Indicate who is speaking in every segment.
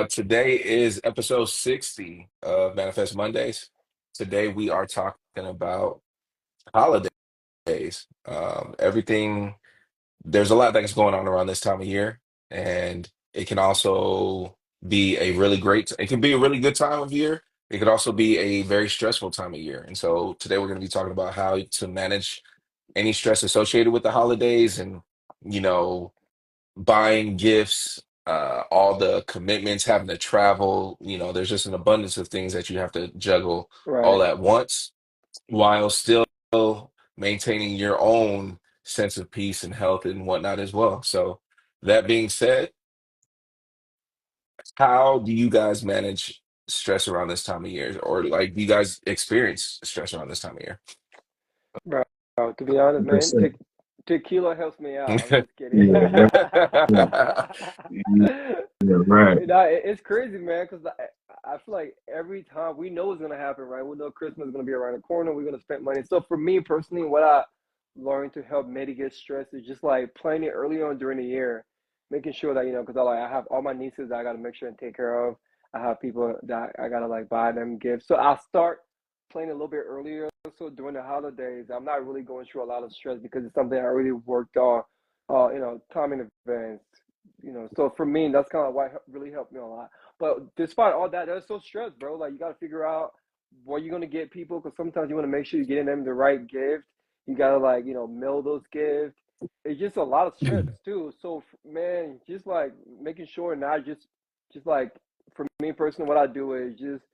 Speaker 1: Today is episode 60 of Manifest Mondays. Today we are talking about holidays. Everything, there's a lot that's going on around this time of year, and it can also be it can be a really good time of year. It could also be a very stressful time of year. And so today we're going to be talking about how to manage any stress associated with the holidays and, you know, buying gifts, all the commitments, having to travel. There's just an abundance of things that you have to juggle all
Speaker 2: Right,
Speaker 1: at once while still maintaining your own sense of peace and health and whatnot as well. So, that being said, how do you guys manage stress around this time of year? Or like, do you guys experience stress around this time of year?
Speaker 2: right. To be honest, man,
Speaker 3: 100%.
Speaker 2: tequila helps me out. I'm just kidding.
Speaker 3: Yeah, definitely. Yeah, right.
Speaker 2: It's crazy, man, because I feel like every time we know it's gonna happen, right? We know Christmas is gonna be around the corner. We're gonna spend money. So for me personally, what I learned to help mitigate stress is just like planning early on during the year, making sure that because I have all my nieces that I gotta make sure and take care of. I have people that I gotta like buy them gifts. So I start planning a little bit earlier. So during the holidays, I'm not really going through a lot of stress because it's something I already worked on. Time in advance. So for me, that's kind of why it really helped me a lot. But despite all that, there's so stressed, bro. Like you got to figure out what you're gonna get people because sometimes you want to make sure you're getting them the right gift. You gotta like mail those gifts. It's just a lot of stress too. So man, just like making sure not just like for me personally, what I do is just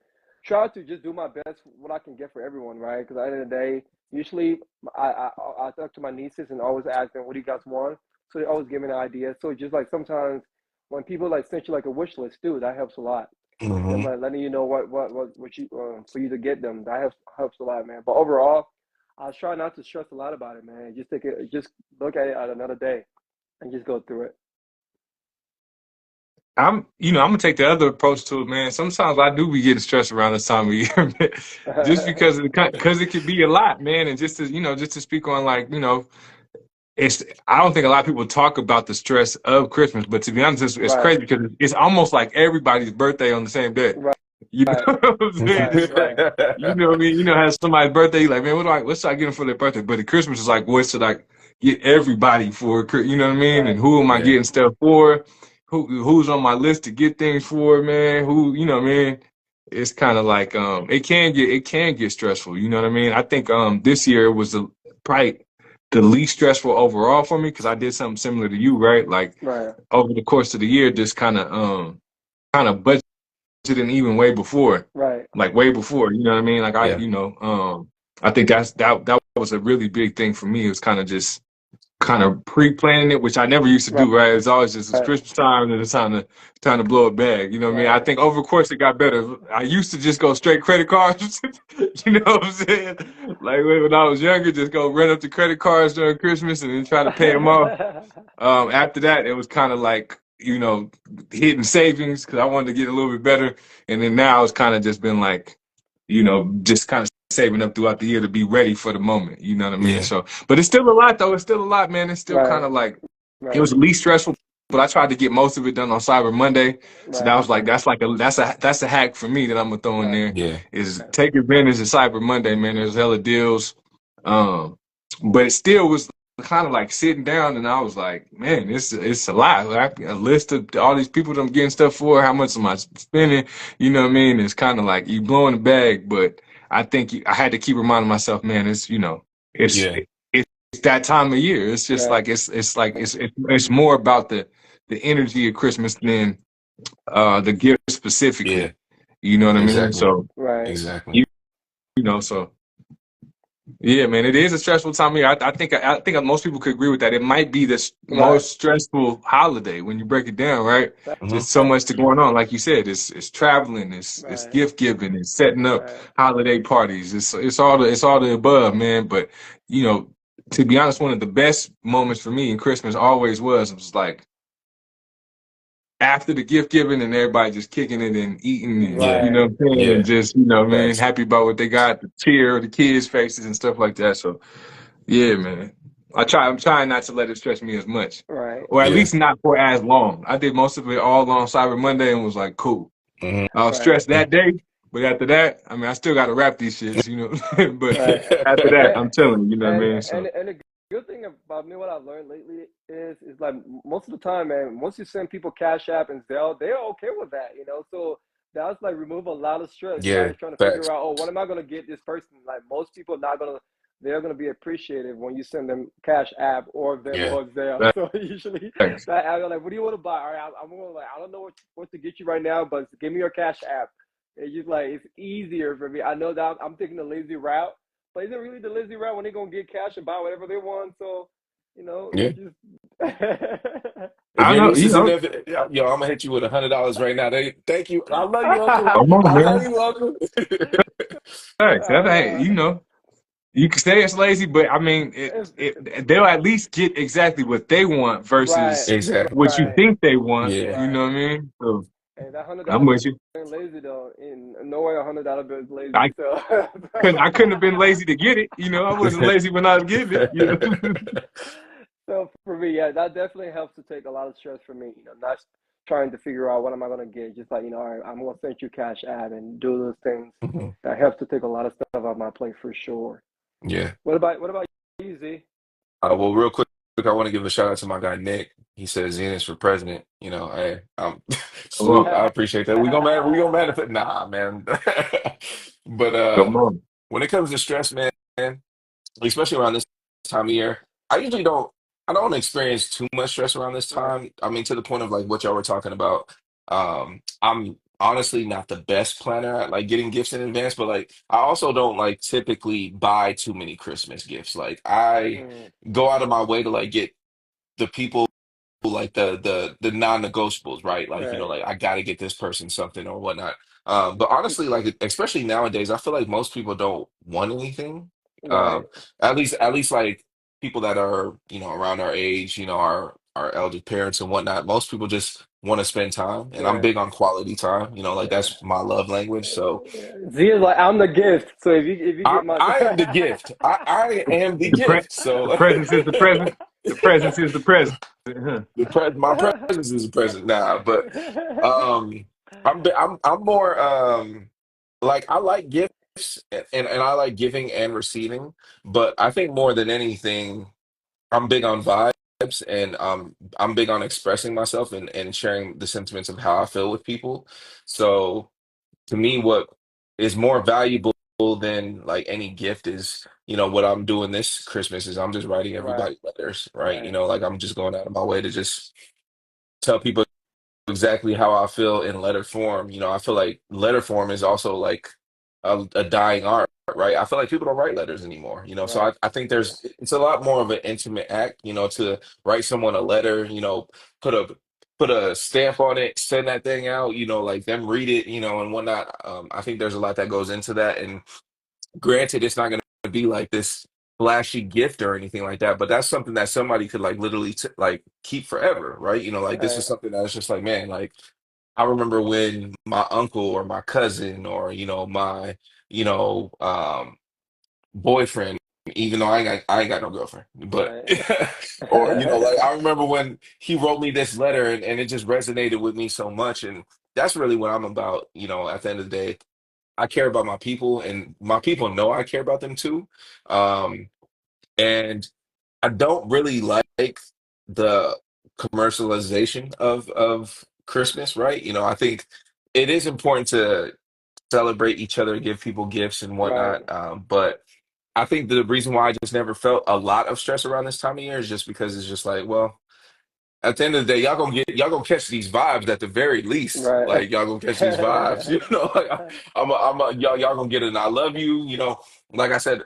Speaker 2: try to just do my best what I can get for everyone, right? Because at the end of the day, usually I talk to my nieces and always ask them, "What do you guys want?" So they always give me an idea. So just like sometimes when people like send you like a wish list, too, that helps a lot. Them
Speaker 1: Hmm.
Speaker 2: like letting you know what you for you to get them. That helps a lot, man. But overall, I try not to stress a lot about it, man. Just look at it at another day and just go through
Speaker 3: I'm gonna take the other approach to it, man. Sometimes I do be getting stressed around this time of year, man. Just
Speaker 2: it.
Speaker 3: because it could be a lot, man. And just to speak on like, it's I don't think a lot of people talk about the stress of Christmas, but to be honest, it's
Speaker 2: Right,
Speaker 3: crazy because it's almost like everybody's birthday on the same day.
Speaker 2: right,
Speaker 3: You know
Speaker 2: right,
Speaker 3: what I'm saying?
Speaker 2: right,
Speaker 3: It's like,
Speaker 2: right,
Speaker 3: what I mean? Has somebody's birthday, you're like, man, what should I get them for their birthday? But at Christmas is like, what should I get everybody for? You know what I mean? And
Speaker 2: right,
Speaker 3: who am I
Speaker 1: Yeah.
Speaker 3: getting stuff for? Who's on my list to get things for, man? Man? It's kind of like it can get stressful. You know what I mean? I think this year was probably the least stressful overall for me because I did something similar to you, right? Like
Speaker 2: right,
Speaker 3: over the course of the year, just kind of budgeting even
Speaker 2: right,
Speaker 3: way before, you know what I mean? Like
Speaker 1: Yeah.
Speaker 3: I think that was a really big thing for me. It was kind of just kind of pre-planning it, which I never used to
Speaker 2: right,
Speaker 3: do, right? It's always just it's
Speaker 2: right,
Speaker 3: Christmas time and it's time to blow a bag. You know what I mean? I
Speaker 2: right.
Speaker 3: think over the course it got better. I used to just go straight credit cards. You know what I'm saying? Like when I was younger, just go run up the credit cards during Christmas and then try to pay them off. After that, it was kind of like, hitting savings because I wanted to get a little bit better. And then now it's kind of just been like, just kind of saving up throughout the year to be ready for the moment. You know what I mean?
Speaker 1: Yeah.
Speaker 3: So, but it's still a lot though. It's still a lot, man. It's still kind
Speaker 2: Right,
Speaker 3: of like, it
Speaker 2: right,
Speaker 3: was the least stressful, but I tried to get most of it done on Cyber Monday. So that
Speaker 2: right,
Speaker 3: was like, that's a hack for me that I'm gonna throw in
Speaker 2: right,
Speaker 3: there
Speaker 1: Yeah.
Speaker 3: is take advantage of Cyber Monday, man. There's hella deals. Um, but it still was kind of like sitting down and I was like, man, it's a lot. Like a list of all these people that I'm getting stuff for, how much am I spending? You know what I mean? It's kind of like you blowing the bag, but I think I had to keep reminding myself, man, it's
Speaker 1: Yeah.
Speaker 3: it's that time of year. It's just
Speaker 2: right,
Speaker 3: like it's more about the energy of Christmas than the gift
Speaker 1: Yeah.
Speaker 3: specifically. You know what I mean?
Speaker 1: Exactly.
Speaker 3: So
Speaker 2: right,
Speaker 1: Exactly.
Speaker 3: you so yeah, man, it is a stressful time of year. I think most people could agree with that. It might be the
Speaker 2: right,
Speaker 3: most stressful holiday when you break it down, right?
Speaker 1: Hmm.
Speaker 3: Just so much to going on, like you said. It's traveling, it's
Speaker 2: right,
Speaker 3: gift giving, it's setting up
Speaker 2: right,
Speaker 3: holiday parties. It's all the above, man. But you know, to be honest, one of the best moments for me in Christmas always was like after the gift giving and everybody just kicking it and eating and
Speaker 1: Yeah.
Speaker 3: you know
Speaker 2: right.
Speaker 3: what I'm saying and
Speaker 1: Yeah.
Speaker 3: just man
Speaker 1: Facts.
Speaker 3: happy about what they got, the cheer of the kids' faces and stuff like that. So yeah, man. I'm trying not to let it stress me as much,
Speaker 2: Right.
Speaker 3: or at
Speaker 1: Yeah.
Speaker 3: least not for as long. I did most of it all on Cyber Monday and was like, cool.
Speaker 1: Hmm.
Speaker 3: I was
Speaker 2: Right.
Speaker 3: stressed that day, but after that, I mean, I still got to wrap these shits, but
Speaker 2: Right.
Speaker 3: after that,
Speaker 2: And
Speaker 3: I'm telling you, you know what I
Speaker 2: and
Speaker 3: mean? So,
Speaker 2: and the good thing about me, what I've learned lately is like most of the time, man. Once you send people Cash App and Zelle, they're okay with that, you know. So that's like remove a lot of stress.
Speaker 1: Yeah.
Speaker 2: Nobody's trying to figure
Speaker 1: Facts.
Speaker 2: out, oh, what am I gonna get this person? Like most people not gonna, they're gonna be appreciative when you send them Cash App or Venmo
Speaker 1: Yeah.
Speaker 2: or Zelle. So usually
Speaker 3: thanks.
Speaker 2: that app, like, what do you want to buy? All right, I'm gonna like, I don't know what to get you right now, but give me your Cash App. It's just like it's easier for me. I know that I'm taking the lazy route, but is it really the lazy route when they're gonna get cash and buy whatever they want? So,
Speaker 1: Yeah.
Speaker 2: it's just
Speaker 1: If
Speaker 3: I
Speaker 1: your
Speaker 3: know,
Speaker 1: niece is in there, yo, I'm gonna hit you with $100 right now. Thank you. I love you, Uncle.
Speaker 3: come on,
Speaker 1: I love
Speaker 3: man.
Speaker 1: you, Uncle.
Speaker 3: Thanks. Hey,
Speaker 2: uh,
Speaker 3: you can say it's lazy, but I mean,
Speaker 2: it's,
Speaker 3: they'll at least get exactly what they want
Speaker 2: right,
Speaker 3: versus
Speaker 1: Exactly.
Speaker 3: what you
Speaker 2: right,
Speaker 3: think they want.
Speaker 1: Yeah.
Speaker 3: You know
Speaker 2: right.
Speaker 3: what I mean? So
Speaker 2: And that hundred
Speaker 3: I'm
Speaker 2: dollar bill
Speaker 3: with you.
Speaker 2: ain't lazy though. In no way $100 bill is lazy.
Speaker 3: I
Speaker 2: So,
Speaker 3: I couldn't have been lazy to get it. I wasn't lazy when I was getting it.
Speaker 2: so for me, yeah, that definitely helps to take a lot of stress from me. Not trying to figure out what am I gonna get. Just like all right, I'm gonna send you Cash App and do those things.
Speaker 1: Mhm.
Speaker 2: That helps to take a lot of stuff off my plate for sure.
Speaker 1: Yeah.
Speaker 2: What about you, Z?
Speaker 1: Well, real quick, I want to give a shout out to my guy Nick. He said Zenas for president. Hey,
Speaker 3: Come on,
Speaker 1: salute. I appreciate that. We gonna manifest. Nah, man. But
Speaker 3: come on.
Speaker 1: when it comes to stress, man, especially around this time of year, I usually I don't experience too much stress around this
Speaker 2: Right,
Speaker 1: time. I mean, to the point of like what y'all were talking about. I'm honestly not the best planner at like getting gifts in advance, but like I also don't like typically buy too many Christmas gifts. Like I
Speaker 2: mm,
Speaker 1: go out of my way to like get the people like the non-negotiables, right? Like,
Speaker 2: right,
Speaker 1: like I gotta get this person something or whatnot. But honestly, like especially nowadays, I feel like most people don't want anything.
Speaker 2: right,
Speaker 1: Um, at least like people that are, around our age, our elder parents and whatnot, most people just want to spend time. And I'm
Speaker 2: right.
Speaker 1: big on quality time, like
Speaker 2: Yeah.
Speaker 1: that's my love language. So
Speaker 2: Yeah. Z is like I'm the gift. So if you
Speaker 1: I
Speaker 2: get my
Speaker 1: I am the gift. I am the
Speaker 3: The pre-
Speaker 1: gift. So
Speaker 3: the presence is the present. The presence is the present. Huh.
Speaker 1: my presence is a present now, but Um, I'm more like I like gifts and I like giving and receiving, but I think more than anything, I'm big on vibes and I'm big on expressing myself and sharing the sentiments of how I feel with people. So to me, what is more valuable than like any gift is, what I'm doing this Christmas is I'm just writing
Speaker 2: Right,
Speaker 1: everybody letters, right?
Speaker 2: right,
Speaker 1: Like I'm just going out of my way to just tell people exactly how I feel in letter form. I feel like letter form is also like a dying art, right? I feel like people don't write letters anymore, so
Speaker 2: right.
Speaker 1: I think it's a lot more of an intimate act, to write someone a letter, put a stamp on it, send that thing out, like them read it, and whatnot. I think there's a lot that goes into that. And granted, it's not going to be like this flashy gift or anything like that, but that's something that somebody could like literally like keep forever, right? Like this is
Speaker 2: Right,
Speaker 1: something that's just like, man, like I remember when my uncle or my cousin or my you know boyfriend, even though I ain't got no girlfriend, but
Speaker 2: right,
Speaker 1: or like I remember when he wrote me this letter and it just resonated with me so much. And that's really what I'm about, at the end of the day. I care about my people, and my people know I care about them too. Um, and I don't really like the commercialization of Christmas, right? I think it is important to celebrate each other, give people gifts and
Speaker 2: right,
Speaker 1: whatnot. But I think the reason why I just never felt a lot of stress around this time of year is just because it's just like, well, at the end of the day, y'all gonna catch these vibes at the very least.
Speaker 2: right.
Speaker 1: Like y'all gonna catch these vibes, Like, y'all gonna get an I love you, Like I said,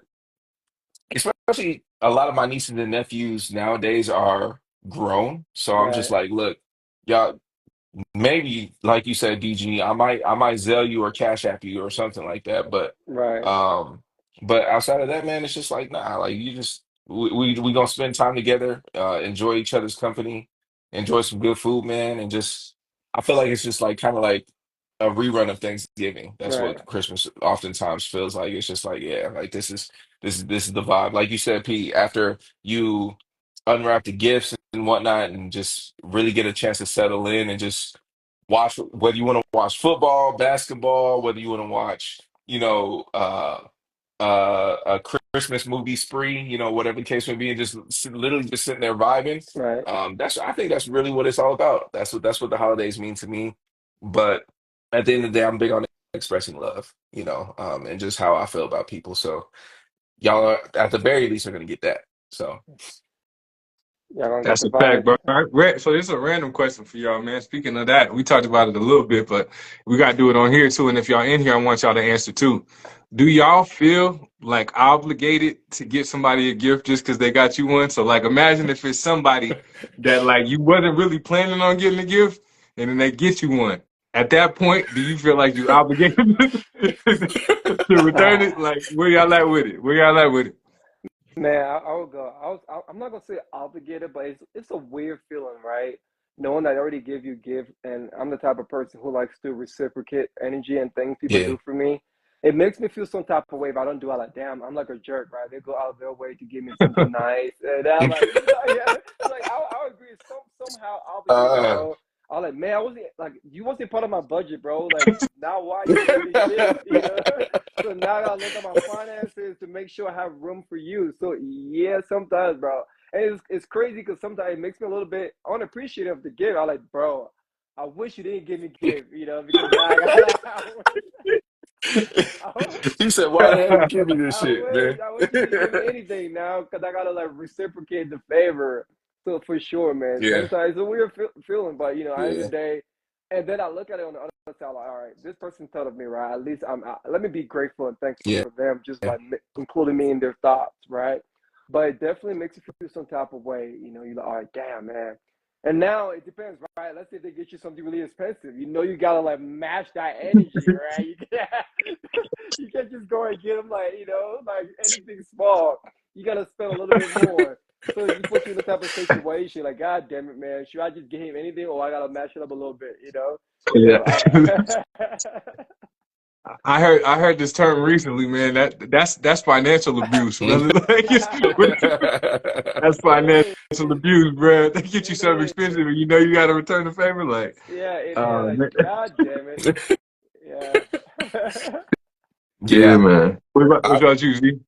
Speaker 1: especially a lot of my nieces and nephews nowadays are grown, so I'm just
Speaker 2: Right,
Speaker 1: like, look, y'all. Maybe, like you said, DG, I might Zelle you or Cash App you or something like that.
Speaker 2: right,
Speaker 1: Um, but outside of that, man, it's just like nah. Like you just we gonna spend time together, enjoy each other's company, enjoy some good food, man, and just I feel like it's just like kind of like a rerun of Thanksgiving. That's
Speaker 2: Right.
Speaker 1: what Christmas oftentimes feels like. It's just like, yeah, like this is the vibe. Like you said, Pete, after you unwrap the gifts and whatnot and just really get a chance to settle in and just watch, whether you want to watch football, basketball, whether you want to watch, a Christmas movie spree, whatever the case may be, and just literally just sitting there vibing.
Speaker 2: Right.
Speaker 1: I think that's really what it's all about. That's what the holidays mean to me. But at the end of the day, I'm big on expressing love, and just how I feel about people. So y'all are, at the very least, are gonna get that. So
Speaker 2: Y'all gonna get
Speaker 3: That's
Speaker 2: the
Speaker 3: a fact, bro.
Speaker 2: vibes.
Speaker 3: All right, so this is a random question for y'all, man. Speaking of that, we talked about it a little bit, but we got to do it on here too. And if y'all in here, I want y'all to answer too. Do y'all feel like obligated to get somebody a gift just because they got you one? So, like, imagine if it's somebody that like you wasn't really planning on getting a gift, and then they get you one. At that point, do you feel like you obligated to return it?
Speaker 2: Ah.
Speaker 3: Like, where y'all at with it? Where y'all at with it?
Speaker 2: Man, I would go. I'm not gonna say obligated, but it's a weird feeling, right? Knowing that I already give you gift, and I'm the type of person who likes to reciprocate energy and things people
Speaker 1: yeah.
Speaker 2: do for me. It makes me feel some type of way if I don't do. I like, damn, I'm like a jerk, right? They go out of their way to give me something nice, and I'm like, yeah, like I agree. Somehow obligated,
Speaker 1: uh,
Speaker 2: bro. I was like, man, I wasn't like you wasn't part of my budget, bro. Like now, why you giving me this shit, you know? So now I gotta look at my finances to make sure I have room for you. So yeah, sometimes, bro, and it's crazy because sometimes it makes me a little bit unappreciative of the gift. I'm like, bro, I wish you didn't give me gift, because now I got I,
Speaker 1: he said, "Why the hell you give me this
Speaker 2: I
Speaker 1: shit,
Speaker 2: wish
Speaker 1: man?"
Speaker 2: I wish you didn't give me anything now because I gotta like reciprocate the favor. So for sure, man.
Speaker 1: Yeah,
Speaker 2: Sometimes it's a weird feeling, but at the end of the
Speaker 1: yeah,
Speaker 2: day, and then I look at it on the other side, like, all right, this person thought of me, right? At least let me be grateful and thankful
Speaker 1: yeah,
Speaker 2: for them, just by including me in their thoughts, right? But it definitely makes you feel some type of way. You're like, all right, damn, man. And now it depends, right? Let's say they get you something really expensive. You gotta like match that energy, right? You can't just go and get them like anything small. You gotta spend a little bit more. So it just puts you in the type of situation like, God damn it, man, should I just give him anything or I gotta match it up a little bit,
Speaker 3: Yeah.
Speaker 2: So
Speaker 3: I heard this term recently, man. That's financial abuse,
Speaker 1: yeah.
Speaker 3: brother. Like that's
Speaker 2: it
Speaker 3: financial
Speaker 2: is.
Speaker 3: abuse, bro. They get you
Speaker 2: It
Speaker 3: something
Speaker 2: is.
Speaker 3: expensive, and you know you got to return the favor. Like,
Speaker 2: Yeah, it is. Like,
Speaker 3: man.
Speaker 2: God damn it. Yeah.
Speaker 3: Yeah,
Speaker 1: Yeah,
Speaker 3: man. What about
Speaker 1: I
Speaker 3: you, Z?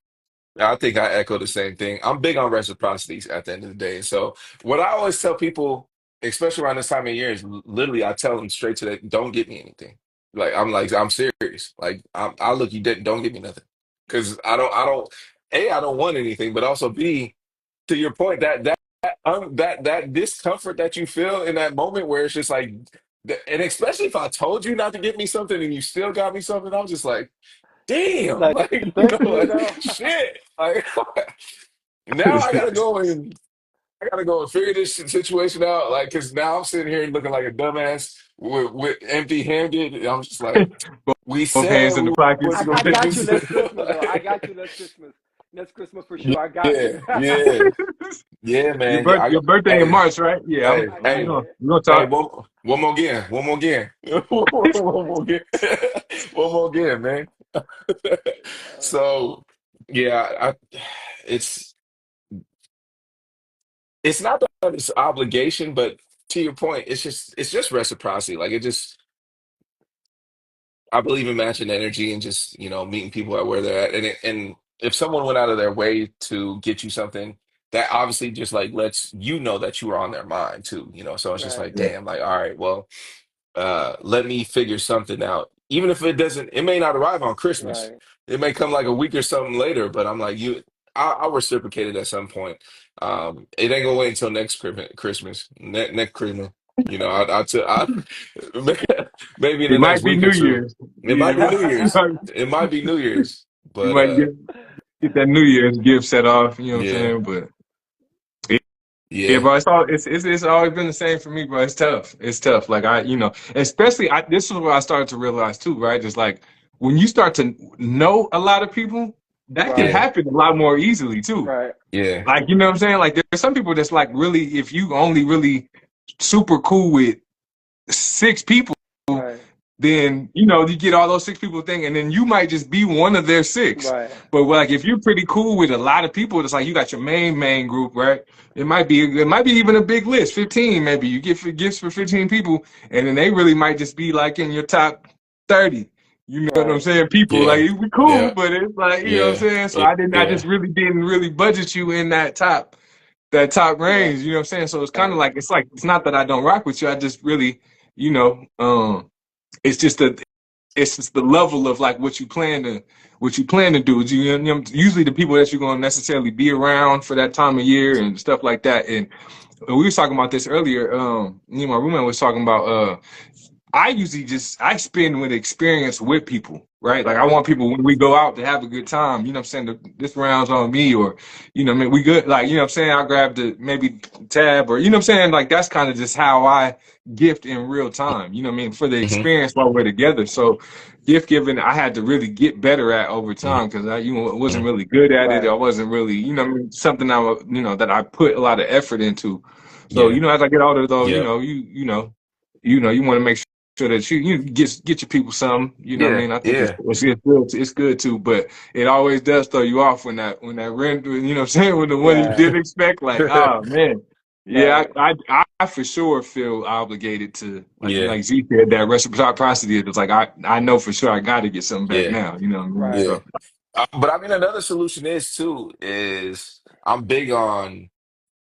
Speaker 1: I think I echo the same thing. I'm big on reciprocities at the end of the day. So what I always tell people, especially around this time of year, is literally I tell them straight to that, don't get me anything. I'm serious. Like I look you dead, don't give me nothing. Because I don't A, I don't want anything, but also B, to your point, that discomfort that you feel in that moment where it's just like, and especially if I told you not to get me something and you still got me something, I'm just like, damn,
Speaker 2: Like,
Speaker 1: like,
Speaker 2: thank you,
Speaker 1: shit. Like, now I gotta go and figure this situation out. Like, cause now I'm sitting here looking like a dumbass with empty-handed. And I'm just like, we
Speaker 3: Both
Speaker 1: said
Speaker 3: hands in
Speaker 1: we
Speaker 3: the pockets.
Speaker 1: wasn't gonna
Speaker 2: I
Speaker 1: get
Speaker 2: got you
Speaker 1: this.
Speaker 2: next Christmas though. I got you next Christmas. Next Christmas for sure. I got
Speaker 1: Yeah,
Speaker 2: you.
Speaker 1: yeah, yeah,
Speaker 3: your
Speaker 1: man.
Speaker 3: birth,
Speaker 1: Yeah,
Speaker 3: your birthday in
Speaker 1: hey,
Speaker 3: March, right? Yeah,
Speaker 1: hey,
Speaker 2: I
Speaker 3: we
Speaker 2: got
Speaker 1: hey,
Speaker 3: gonna
Speaker 2: you.
Speaker 3: we gonna
Speaker 1: hey,
Speaker 3: talk.
Speaker 1: one more again, one more again, one more again, one more again, man. So, yeah, it's it's not that it's obligation, but to your point, it's just reciprocity. Like it just I believe in matching energy and just meeting people at where they're at. And if someone went out of their way to get you something, that obviously just like lets you know that you were on their mind too. So it's just
Speaker 2: Right,
Speaker 1: like, damn, like all right, well, let me figure something out. Even if it may not arrive on Christmas.
Speaker 2: right.
Speaker 1: It may come like a week or something later, but I'm like, I'll reciprocate it at some point. It ain't gonna wait until next Christmas, next Christmas. Maybe in the
Speaker 3: It
Speaker 1: next
Speaker 3: might be
Speaker 1: week or
Speaker 3: New
Speaker 1: two.
Speaker 3: Year's.
Speaker 1: It
Speaker 3: Yeah,
Speaker 1: might be New Year's. It might be New Year's,
Speaker 3: you
Speaker 1: but
Speaker 3: might get that New Year's gift set off. You know what I'm
Speaker 1: yeah,
Speaker 3: saying? But yeah,
Speaker 1: yeah,
Speaker 3: bro, it's always been the same for me, bro. It's tough. It's tough. Like especially this is what I started to realize too, right? Just like when you start to know a lot of people, that can
Speaker 2: Right,
Speaker 1: yeah,
Speaker 3: happen a lot more easily too.
Speaker 2: right,
Speaker 1: yeah,
Speaker 3: Like, you know what I'm saying? Like there's some people that's like really, if you only really super cool with 6 people,
Speaker 2: right.
Speaker 3: then you get all those six people thing, and then you might just be one of their six.
Speaker 2: Right.
Speaker 3: But like if you're pretty cool with a lot of people, it's like you got your main group, right? It might be even a big list, 15 maybe. You get gifts for 15 people, and then they really might just be like in your top 30. You know what I'm
Speaker 2: Right.
Speaker 3: saying? People like
Speaker 1: Yeah.
Speaker 3: we cool,
Speaker 1: Yeah.
Speaker 3: but it's like what I'm
Speaker 1: Yeah.
Speaker 3: saying. So
Speaker 1: Yeah.
Speaker 3: I just
Speaker 1: Yeah.
Speaker 3: really didn't really budget you in that top
Speaker 2: Right.
Speaker 3: range. You know what I'm saying? So it's kind of
Speaker 2: Right.
Speaker 3: like it's not that I don't rock with you. I just really, you know, um, it's just the level of like what you plan to do. Usually the people that you're going to necessarily be around for that time of year and stuff like that. And we were talking about this earlier. Me and my roommate was talking about. I usually I spend with experience with people, right? Like I
Speaker 2: Right.
Speaker 3: want people when we go out to have a good time. You know what I'm saying? This round's on me, or I mean, we good. Like what I'm saying, I'll grab the maybe tab, or what I'm saying. Like that's kind of just how I gift in real time. You know what I mean? For the
Speaker 1: Hmm.
Speaker 3: experience while we're together. So gift giving, I had to really get better at over
Speaker 1: Hmm.
Speaker 3: time because I wasn't
Speaker 1: Hmm.
Speaker 3: really good at it. I
Speaker 2: Right.
Speaker 3: wasn't really what I mean, something that I put a lot of effort into. So
Speaker 1: Yeah.
Speaker 3: as I get older, though,
Speaker 1: Yeah.
Speaker 3: you want to make sure that you get your people some. You know what I
Speaker 1: Yeah.
Speaker 3: mean? I think it's
Speaker 1: Yeah.
Speaker 3: it's good too, but it always does throw you off when that rent. What I'm saying, when the one you
Speaker 2: Right.
Speaker 3: didn't expect, like, oh man, yeah,
Speaker 2: Right.
Speaker 3: I for sure feel obligated to
Speaker 1: Yeah.
Speaker 3: like Z said, that reciprocity. It's like I know for sure I got to get something back
Speaker 1: Yeah.
Speaker 3: now. You know what I mean?
Speaker 2: Right.
Speaker 1: Yeah.
Speaker 3: So
Speaker 1: But I mean, another solution is I'm big on,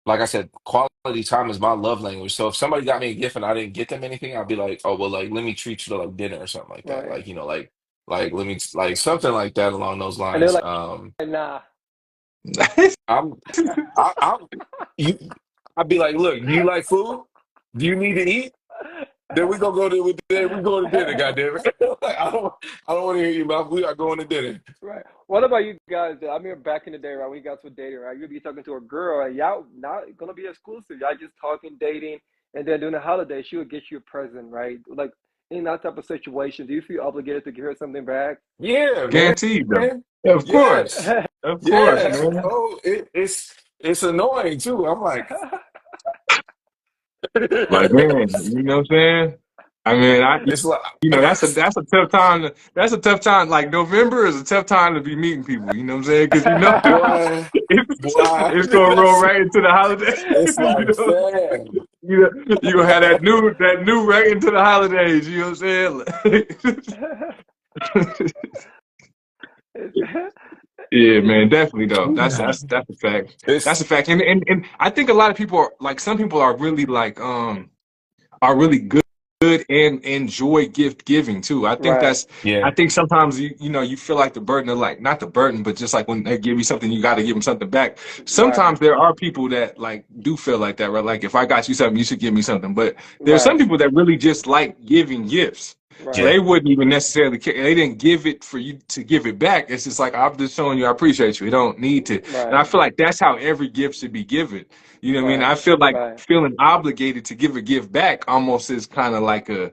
Speaker 1: like I said, quality time is my love language. So if somebody got me a gift and I didn't get them anything, I'll be like, oh well, like let me treat you to like dinner or something like that.
Speaker 2: Right.
Speaker 1: Like like let me like something like that along those
Speaker 2: And they're
Speaker 1: lines.
Speaker 2: like, nah.
Speaker 1: I'm I'm you. I'd be like, look, do you like food? Do you need to eat? Then we gonna we go to dinner. Goddamn it! Like, I don't want to hear you mouth. We are going to dinner.
Speaker 2: Right. What about you guys? I mean, back in the day, right? When you guys were dating, right? You'd be talking to a girl, and y'all not gonna be exclusive. Y'all just talking, dating, and then during the holiday, she would get you a present, right? Like in that type of situation, do you feel obligated to give her something back?
Speaker 1: Yeah, man.
Speaker 3: guaranteed though.
Speaker 1: Yes.
Speaker 3: Of course,
Speaker 1: Yes.
Speaker 3: man.
Speaker 1: Oh, it's annoying too. I'm like,
Speaker 3: Like man, you know what I'm saying? I mean,
Speaker 1: it's like,
Speaker 3: that's a tough time. Like November is a tough time to be meeting people. You know what I'm saying? Because
Speaker 1: boy, boy.
Speaker 3: it's gonna roll right into the holidays.
Speaker 1: It's
Speaker 3: you
Speaker 1: like,
Speaker 3: know,
Speaker 1: fam.
Speaker 3: you gonna have that new right into the holidays. You know what I'm saying? Yeah, man, definitely though. That's a fact. That's a
Speaker 1: It's
Speaker 3: fact. And I think a lot of people are like some people are really like are really good and enjoy gift giving too. I think
Speaker 2: Right.
Speaker 3: that's I
Speaker 1: yeah,
Speaker 3: think sometimes you feel like the burden of like not the burden, but just like when they give you something, you got to give them something back.
Speaker 2: Right.
Speaker 3: Sometimes there are people that like do feel like that, right? Like if I got you something, you should give me something. But there's some
Speaker 2: Right.
Speaker 3: people that really just like giving gifts. So
Speaker 2: Right.
Speaker 1: yeah,
Speaker 3: they wouldn't even necessarily care. They didn't give it for you to give it back. It's just like I'm just showing you I appreciate you. You don't need to. And I
Speaker 2: Right.
Speaker 3: feel like that's how every gift should be given. You know what I mean?
Speaker 2: Right.
Speaker 3: I feel like
Speaker 2: Right.
Speaker 3: feeling obligated to give a gift back almost is kind of like a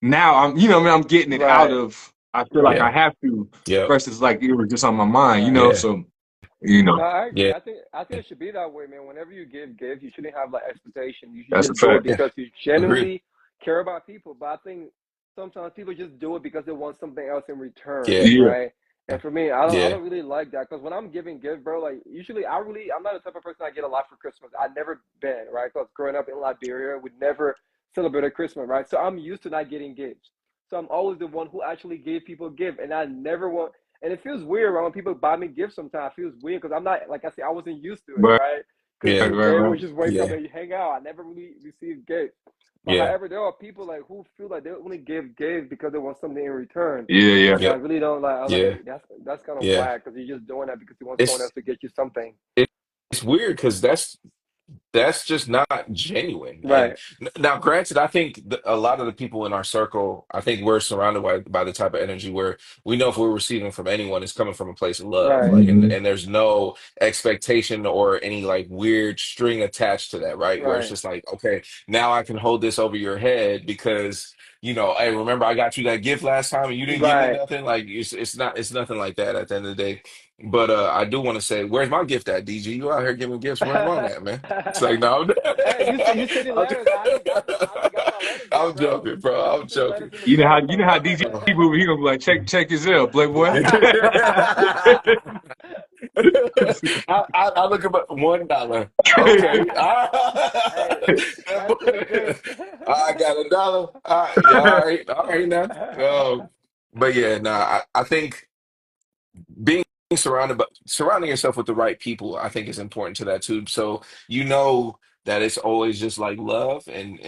Speaker 3: now what I mean, I'm getting it out
Speaker 2: Right.
Speaker 3: of I feel like
Speaker 2: Right.
Speaker 3: I
Speaker 1: yeah,
Speaker 3: have to
Speaker 1: yeah,
Speaker 3: versus like it was just on my mind.
Speaker 2: Right.
Speaker 1: yeah,
Speaker 3: So you know,
Speaker 2: No, I agree.
Speaker 1: yeah,
Speaker 2: I think it should be that way, man. Whenever you give gifts, you shouldn't have like expectation. You should
Speaker 3: that's a
Speaker 2: just do it
Speaker 3: fact.
Speaker 1: yeah.
Speaker 2: because you
Speaker 1: Agree.
Speaker 2: genuinely care about people. But I think sometimes people just do it because they want something else in return,
Speaker 1: Yeah,
Speaker 3: Yeah.
Speaker 2: right? And for me, I
Speaker 1: yeah,
Speaker 2: don't really like that because when I'm giving gifts, bro, like usually I'm not the type of person I get a lot for Christmas. I never been, right? Because growing up in Liberia, we never celebrated Christmas, right? So I'm used to not getting gifts. So I'm always the one who actually gave people a gift, and I never want. And it feels weird right, when people buy me gifts sometimes. It feels weird because I'm not, like I said, I wasn't used to it,
Speaker 3: Right,
Speaker 2: right? Because
Speaker 1: yeah,
Speaker 3: right.
Speaker 2: everyone just wake up
Speaker 1: yeah,
Speaker 2: and hang out. I never really received gifts. But
Speaker 1: yeah,
Speaker 2: however, there are people like who feel like they only give gifts because they want something in return.
Speaker 3: Yeah, yeah.
Speaker 2: And I
Speaker 1: yep,
Speaker 2: really don't like, I was
Speaker 1: yeah,
Speaker 2: like, that's kind of
Speaker 1: yeah.
Speaker 2: whack because you're just doing that because you want someone else
Speaker 1: It's
Speaker 2: to get you something.
Speaker 1: it's weird because that's just not genuine. And
Speaker 2: Right,
Speaker 1: now, granted, I think a lot of the people in our circle, I think we're surrounded by the type of energy where we know if we're receiving from anyone, it's coming from a place of love.
Speaker 2: right,
Speaker 1: Like, and
Speaker 3: Hmm.
Speaker 1: and there's no expectation or any like weird string attached to that, right? Where it's
Speaker 2: right,
Speaker 1: just like, okay, now I can hold this over your head because. Hey, remember I got you that gift last time and you didn't give me
Speaker 2: right.
Speaker 1: nothing? Like it's nothing like that at the end of the day. But I do want to say, where's my gift at, DG? You out here giving gifts. Where I'm wrong at, man? It's like, no.
Speaker 2: Hey, you sending
Speaker 1: I'm
Speaker 2: letters. I haven't got my let it go,
Speaker 1: I'm
Speaker 2: bro.
Speaker 1: joking, bro. I'm
Speaker 2: Just let
Speaker 1: joking.
Speaker 2: us in the
Speaker 3: You know how
Speaker 2: club.
Speaker 3: DG move, he gonna be like, check his L, Playboy.
Speaker 1: I look at $1. Okay.
Speaker 2: Hey, that's pretty good.
Speaker 1: I got $1. All right. Yeah, all right now. But yeah, no, I think being surrounding yourself with the right people, I think is important to that too. So you know that it's always just like love and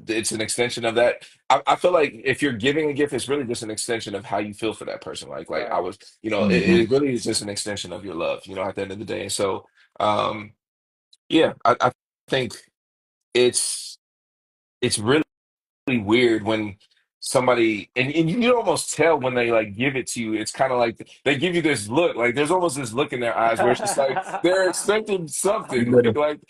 Speaker 1: it's an extension of that. I feel like if you're giving a gift, it's really just an extension of how you feel for that person. Like I
Speaker 2: Right.
Speaker 1: was,
Speaker 3: hmm
Speaker 1: it really is just an extension of your love, at the end of the day. And so um yeah, I think it's really weird when somebody and you almost tell when they like give it to you. It's kind of like they give you this look, like there's almost this look in their eyes where it's just like they're expecting
Speaker 3: You
Speaker 1: something,
Speaker 3: better
Speaker 1: like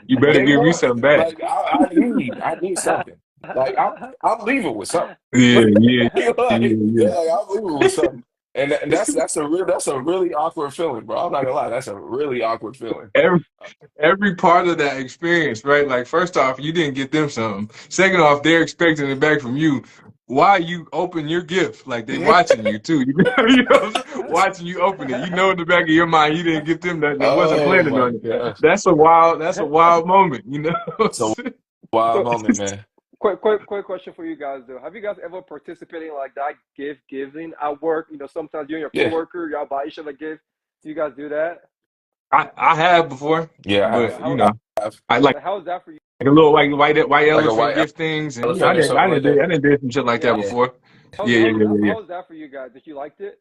Speaker 3: you better
Speaker 1: they
Speaker 3: give me
Speaker 1: want,
Speaker 3: something back.
Speaker 1: like I need something, like I'm leaving with something.
Speaker 3: Yeah, yeah, yeah,
Speaker 1: They're
Speaker 3: yeah.
Speaker 1: like, I'm leaving with something, and that's a really awkward feeling, bro. I'm not gonna lie, that's a really awkward feeling.
Speaker 3: Every every part of that experience, right? Like, first off, you didn't get them something. Second off, they're expecting it back from you. Why you open your gift? Like, they watching you too. Watching you open it. You know, in the back of your mind, you didn't get them nothing. They wasn't
Speaker 1: Oh
Speaker 3: planning
Speaker 1: my
Speaker 3: on it.
Speaker 1: gosh,
Speaker 3: That's a wild moment.
Speaker 1: it's a wild
Speaker 2: So,
Speaker 1: moment, man.
Speaker 2: quick question for you guys though. Have you guys ever participated in like that gift giving at work? Sometimes you and your
Speaker 1: Yeah,
Speaker 2: coworker, y'all buy each other gifts. Do you guys do that?
Speaker 3: I have before,
Speaker 1: yeah, I
Speaker 3: but
Speaker 1: have.
Speaker 2: How
Speaker 1: I have.
Speaker 3: I like.
Speaker 2: like how is that for you?
Speaker 3: A little white
Speaker 1: Like a
Speaker 3: elephant
Speaker 1: white
Speaker 3: gift things, and
Speaker 1: elephant or something like that.
Speaker 3: I didn't do some shit like that
Speaker 2: Yeah.
Speaker 1: Yeah,
Speaker 3: before.
Speaker 2: How's
Speaker 3: Yeah, yeah,
Speaker 2: how's
Speaker 3: yeah, yeah, yeah.
Speaker 2: how's that for you guys? Did you liked it?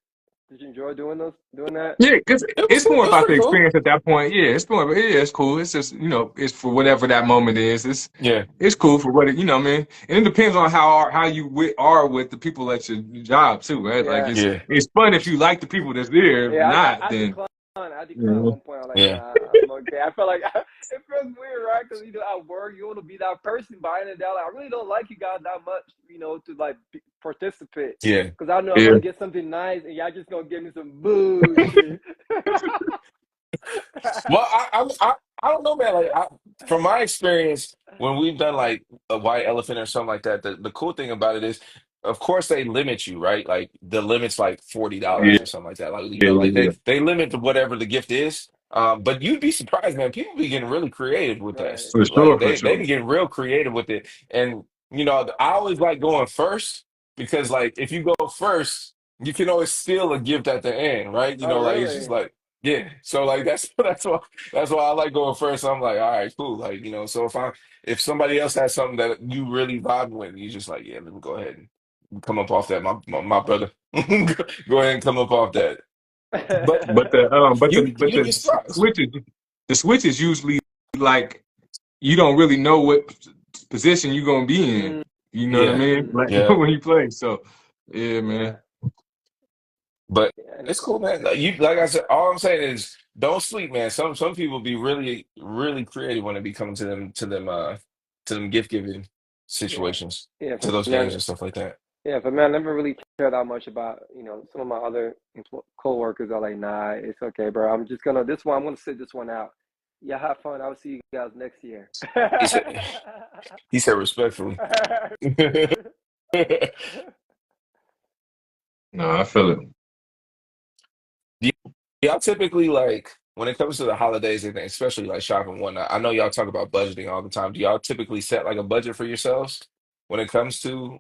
Speaker 2: Did you enjoy doing that?
Speaker 3: Yeah, because
Speaker 1: it was
Speaker 3: it's
Speaker 1: cool.
Speaker 3: more
Speaker 1: It was
Speaker 3: about the
Speaker 1: pretty cool.
Speaker 3: experience at that point. Yeah, it's cool. It's just it's for whatever that moment is.
Speaker 1: Yeah,
Speaker 3: It's cool for what what I mean. And it depends on how you are with the people at your job too, right? Like
Speaker 2: Yeah.
Speaker 1: yeah,
Speaker 3: it's fun if you like the people that's there. If
Speaker 2: Yeah,
Speaker 3: not,
Speaker 2: I
Speaker 3: then
Speaker 2: declined. I declined at
Speaker 3: you
Speaker 2: one point. I was like,
Speaker 1: yeah,
Speaker 2: nah, I'm okay. I felt like it feels weird, right? Because at work, you want to be that person buying it down. Like, I really don't like you guys that much, to like participate.
Speaker 1: yeah.
Speaker 2: Because I know I'm
Speaker 3: yeah,
Speaker 2: gonna get something nice, and y'all just gonna give me some bullshit.
Speaker 1: Well, I don't know, man. Like from my experience, when we've done like a white elephant or something like that, the cool thing about it is, of course, they limit you, right? Like the limit's like
Speaker 3: yeah,
Speaker 1: $40 or something like that. Like
Speaker 3: yeah,
Speaker 1: like
Speaker 3: yeah,
Speaker 1: they limit to whatever the gift is. But you'd be surprised, man. People be getting really creative with that.
Speaker 2: Right.
Speaker 3: for
Speaker 1: Like
Speaker 3: sure, for
Speaker 1: they
Speaker 3: sure.
Speaker 1: be getting real creative with it. And I always like going first because like if you go first, you can always steal a gift at the end, right?
Speaker 2: Oh,
Speaker 1: Like it's just
Speaker 2: really?
Speaker 1: like. Yeah, so like that's why I like going first. I'm like, all right, cool. Like, so if somebody else has something that you really vibe with, you just like, yeah, let me go ahead and come up off that, my brother. Go ahead and come up off that. But
Speaker 3: But
Speaker 1: you'd be surprised.
Speaker 3: the switch is usually like you don't really know what position you're gonna be in.
Speaker 2: Mm,
Speaker 3: You know what I
Speaker 1: Yeah,
Speaker 3: mean?
Speaker 2: mm,
Speaker 3: Like
Speaker 1: yeah.
Speaker 3: when you play. So yeah,
Speaker 2: yeah.
Speaker 3: man.
Speaker 1: But
Speaker 2: Yeah.
Speaker 1: it's cool, man. Like I said, all I'm saying is don't sleep, man. Some people be really, really creative when it be coming to them gift giving
Speaker 2: Yeah.
Speaker 1: situations,
Speaker 2: Yeah.
Speaker 1: to
Speaker 2: For
Speaker 1: those
Speaker 2: me,
Speaker 1: games and stuff like that.
Speaker 2: yeah. For me, I never really cared that much about, some of my other coworkers are like, nah, it's okay, bro. I'm gonna sit this one out. Yeah, have fun. I'll see you guys next year.
Speaker 1: He said he said respectfully.
Speaker 3: No, I feel it.
Speaker 1: Do y'all typically like when it comes to the holidays and things, especially like shopping and whatnot? I know y'all talk about budgeting all the time. Do y'all typically set like a budget for yourselves when it comes to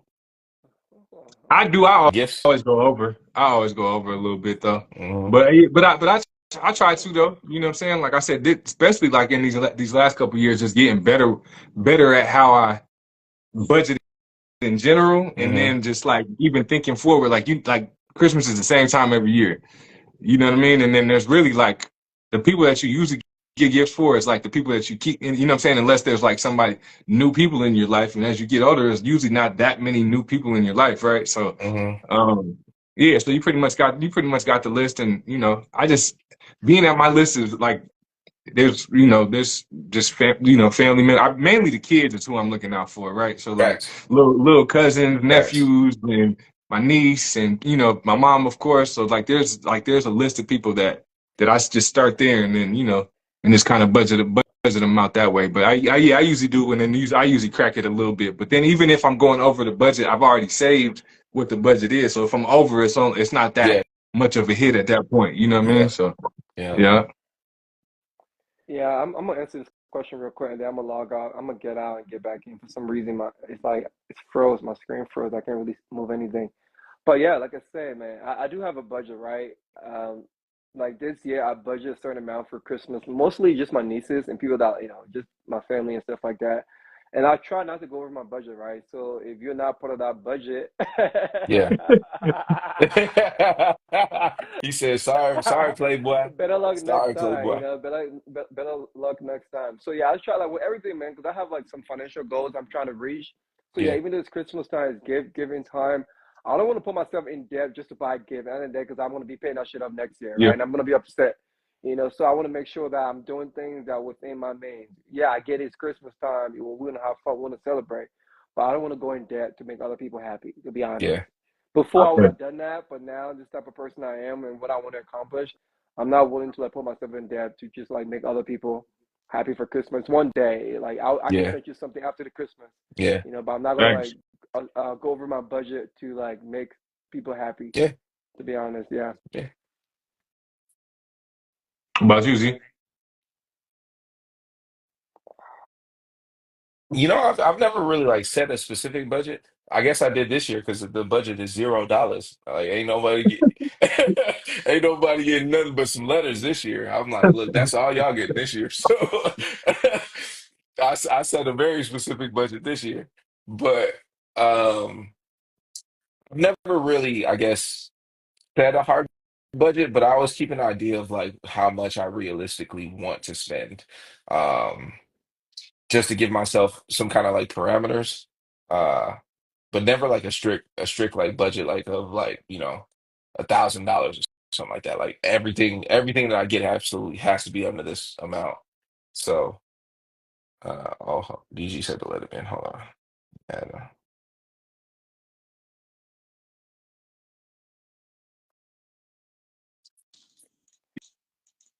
Speaker 3: I do. I
Speaker 1: gifts?
Speaker 3: always go over. I always go over a little bit though.
Speaker 1: Hmm.
Speaker 3: But I try to though. You know what I'm saying? Like I said, especially like in these last couple of years, just getting better at how I budget in general, and
Speaker 1: Hmm.
Speaker 3: then just like even thinking forward. Like Christmas is the same time every year. You know what I mean? And then there's really like the people that you usually get gifts for is like the people that you keep, you know what I'm saying? Unless there's like somebody, new people in your life. And as you get older, there's usually not that many new people in your life, right? So,
Speaker 1: Hmm.
Speaker 3: um, yeah, so you pretty much got the list. And, I just, being at my list is like, there's just family members. Mainly the kids is who I'm looking out for, right? So like
Speaker 1: Facts.
Speaker 3: little cousins,
Speaker 1: Facts.
Speaker 3: nephews, and my niece, and my mom, of course. So like there's a list of people that I just start there, and then and just kind of budget budget them out that way. But yeah, I usually do, and then I usually crack it a little bit. But then even if I'm going over the budget, I've already saved what the budget is. So if I'm over, it's not
Speaker 1: Yeah,
Speaker 3: that much of a hit at that point. You know what I mean?
Speaker 1: yeah,
Speaker 3: So
Speaker 1: yeah,
Speaker 3: yeah,
Speaker 2: Yeah, I'm gonna answer this question real quick, and then I'm gonna log out. I'm gonna get out and get back in. For some reason, my it's like it's froze. My screen froze. I can't really move anything. But yeah, like I said, man, I do have a budget, right? Like this year, I budget a certain amount for Christmas, mostly just my nieces and people that, just my family and stuff like that. And I try not to go over my budget, right? So if you're not part of that budget,
Speaker 1: yeah. He said, "Sorry, sorry, Playboy.
Speaker 2: better luck next
Speaker 1: Sorry,
Speaker 2: time,
Speaker 1: Playboy."
Speaker 2: better luck next time. So yeah, I try like with everything, man, because I have like some financial goals I'm trying to reach. So yeah,
Speaker 1: Yeah,
Speaker 2: even though it's Christmas time, it's giving time. I don't want to put myself in debt just to buy a gift at the end of the day because I'm going to be paying that shit up next year,
Speaker 3: yeah,
Speaker 2: right? And I'm going to be upset, So I want to make sure that I'm doing things that are within my means. Yeah, I get it's Christmas time. We're going to have fun. We want to celebrate, but I don't want to go in debt to make other people happy. To be honest,
Speaker 1: yeah,
Speaker 2: before I would
Speaker 3: okay,
Speaker 2: have done that, but now this type of person I am and what I want to accomplish, I'm not willing to like put myself in debt to just like make other people happy for Christmas one day. Like I can
Speaker 1: yeah,
Speaker 2: send you something after the Christmas,
Speaker 1: yeah,
Speaker 2: but I'm not gonna like
Speaker 3: thanks.
Speaker 2: go over my budget to like make people happy.
Speaker 1: yeah,
Speaker 2: To be honest, yeah,
Speaker 1: yeah.
Speaker 3: About you, Z?
Speaker 1: I've never really like set a specific budget. I guess I did this year because the budget is $0. Like, ain't nobody getting nothing but some letters this year. I'm like, look, that's all y'all getting this year. So I set a very specific budget this year, but um, I've never really, I guess, set a hard budget. But I always keep an idea of like how much I realistically want to spend. Um, just to give myself some kind of like parameters. Uh, but never like a strict like budget like of like, $1,000 or something like that. Like everything that I get absolutely has to be under this amount. So oh, DG said to let it in. Hold on. And,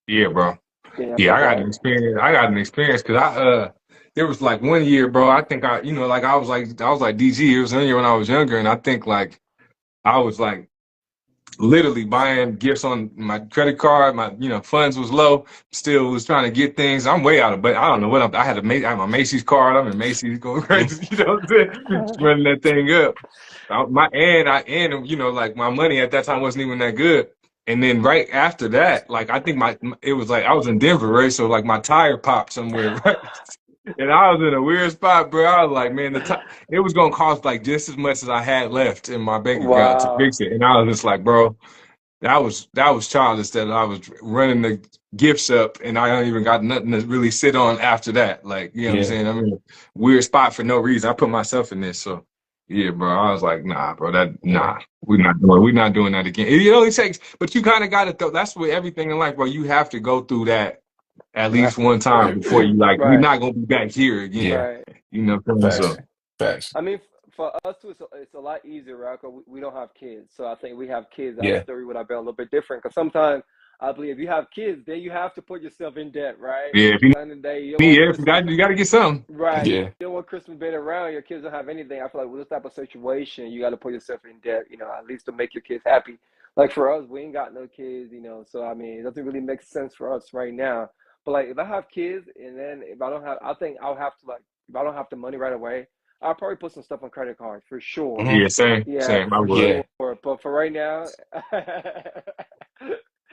Speaker 3: Yeah, bro.
Speaker 2: yeah,
Speaker 3: Yeah,
Speaker 2: my
Speaker 3: I got an
Speaker 2: bad.
Speaker 3: experience. I got an experience because there was like one year, bro. I think like I was like DG. It was one year when I was younger, and I think like I was like literally buying gifts on my credit card. My funds was low. Still was trying to get things. I'm way out of, but I don't know what I had my Macy's card. I'm in Macy's going
Speaker 1: mm,
Speaker 3: crazy. You know what I'm saying? Running that thing up. And like my money at that time wasn't even that good. And then right after that, like I think it was like I was in Denver, right? So like my tire popped somewhere, right? And I was in a weird spot, bro. I was like, man, it was gonna cost like just as much as I had left in my bank account to
Speaker 2: Wow,
Speaker 3: fix it. And I was just like, bro, that was childish that I was running the gifts up and I don't even got nothing to really sit on after that. Like, you know what I'm
Speaker 1: yeah,
Speaker 3: saying? I'm in a weird spot for no reason. I put myself in this. So yeah, bro. I was like, nah, bro,
Speaker 1: yeah,
Speaker 3: we're not doing that again. It only takes, but you kind of got to that's with everything in life, bro. You have to go through that at
Speaker 2: right,
Speaker 3: least one time before you like, we're
Speaker 2: right,
Speaker 3: not gonna be back here again.
Speaker 1: yeah.
Speaker 2: right.
Speaker 3: You know what I'm saying?
Speaker 1: Facts,
Speaker 3: So
Speaker 1: facts.
Speaker 2: I mean, for us too, it's a lot easier, right? 'Cause we don't have kids, so I think we have kids. Our
Speaker 1: Yeah,
Speaker 2: story would have been a little bit different. Because sometimes I believe if you have kids, then you have to put yourself in debt, right?
Speaker 3: yeah, if you
Speaker 2: Because at the end of the day, you don't
Speaker 3: need,
Speaker 2: want
Speaker 3: yeah, if you
Speaker 2: Christmas,
Speaker 3: got to get something.
Speaker 2: right? You
Speaker 1: yeah,
Speaker 2: don't want Christmas being around. Your kids don't have anything. I feel like with this type of situation, you got to put yourself in debt, at least to make your kids happy. Like for us, we ain't got no kids, So I mean, it doesn't really make sense for us right now. But like, if I have kids, and then if I don't have, I think I'll have to like, if I don't have the money right away. I'll probably put some stuff on credit card for sure.
Speaker 1: hmm
Speaker 3: Yeah, same,
Speaker 2: Yeah,
Speaker 3: same. I
Speaker 2: for
Speaker 3: would.
Speaker 1: yeah,
Speaker 2: sure. But for right now,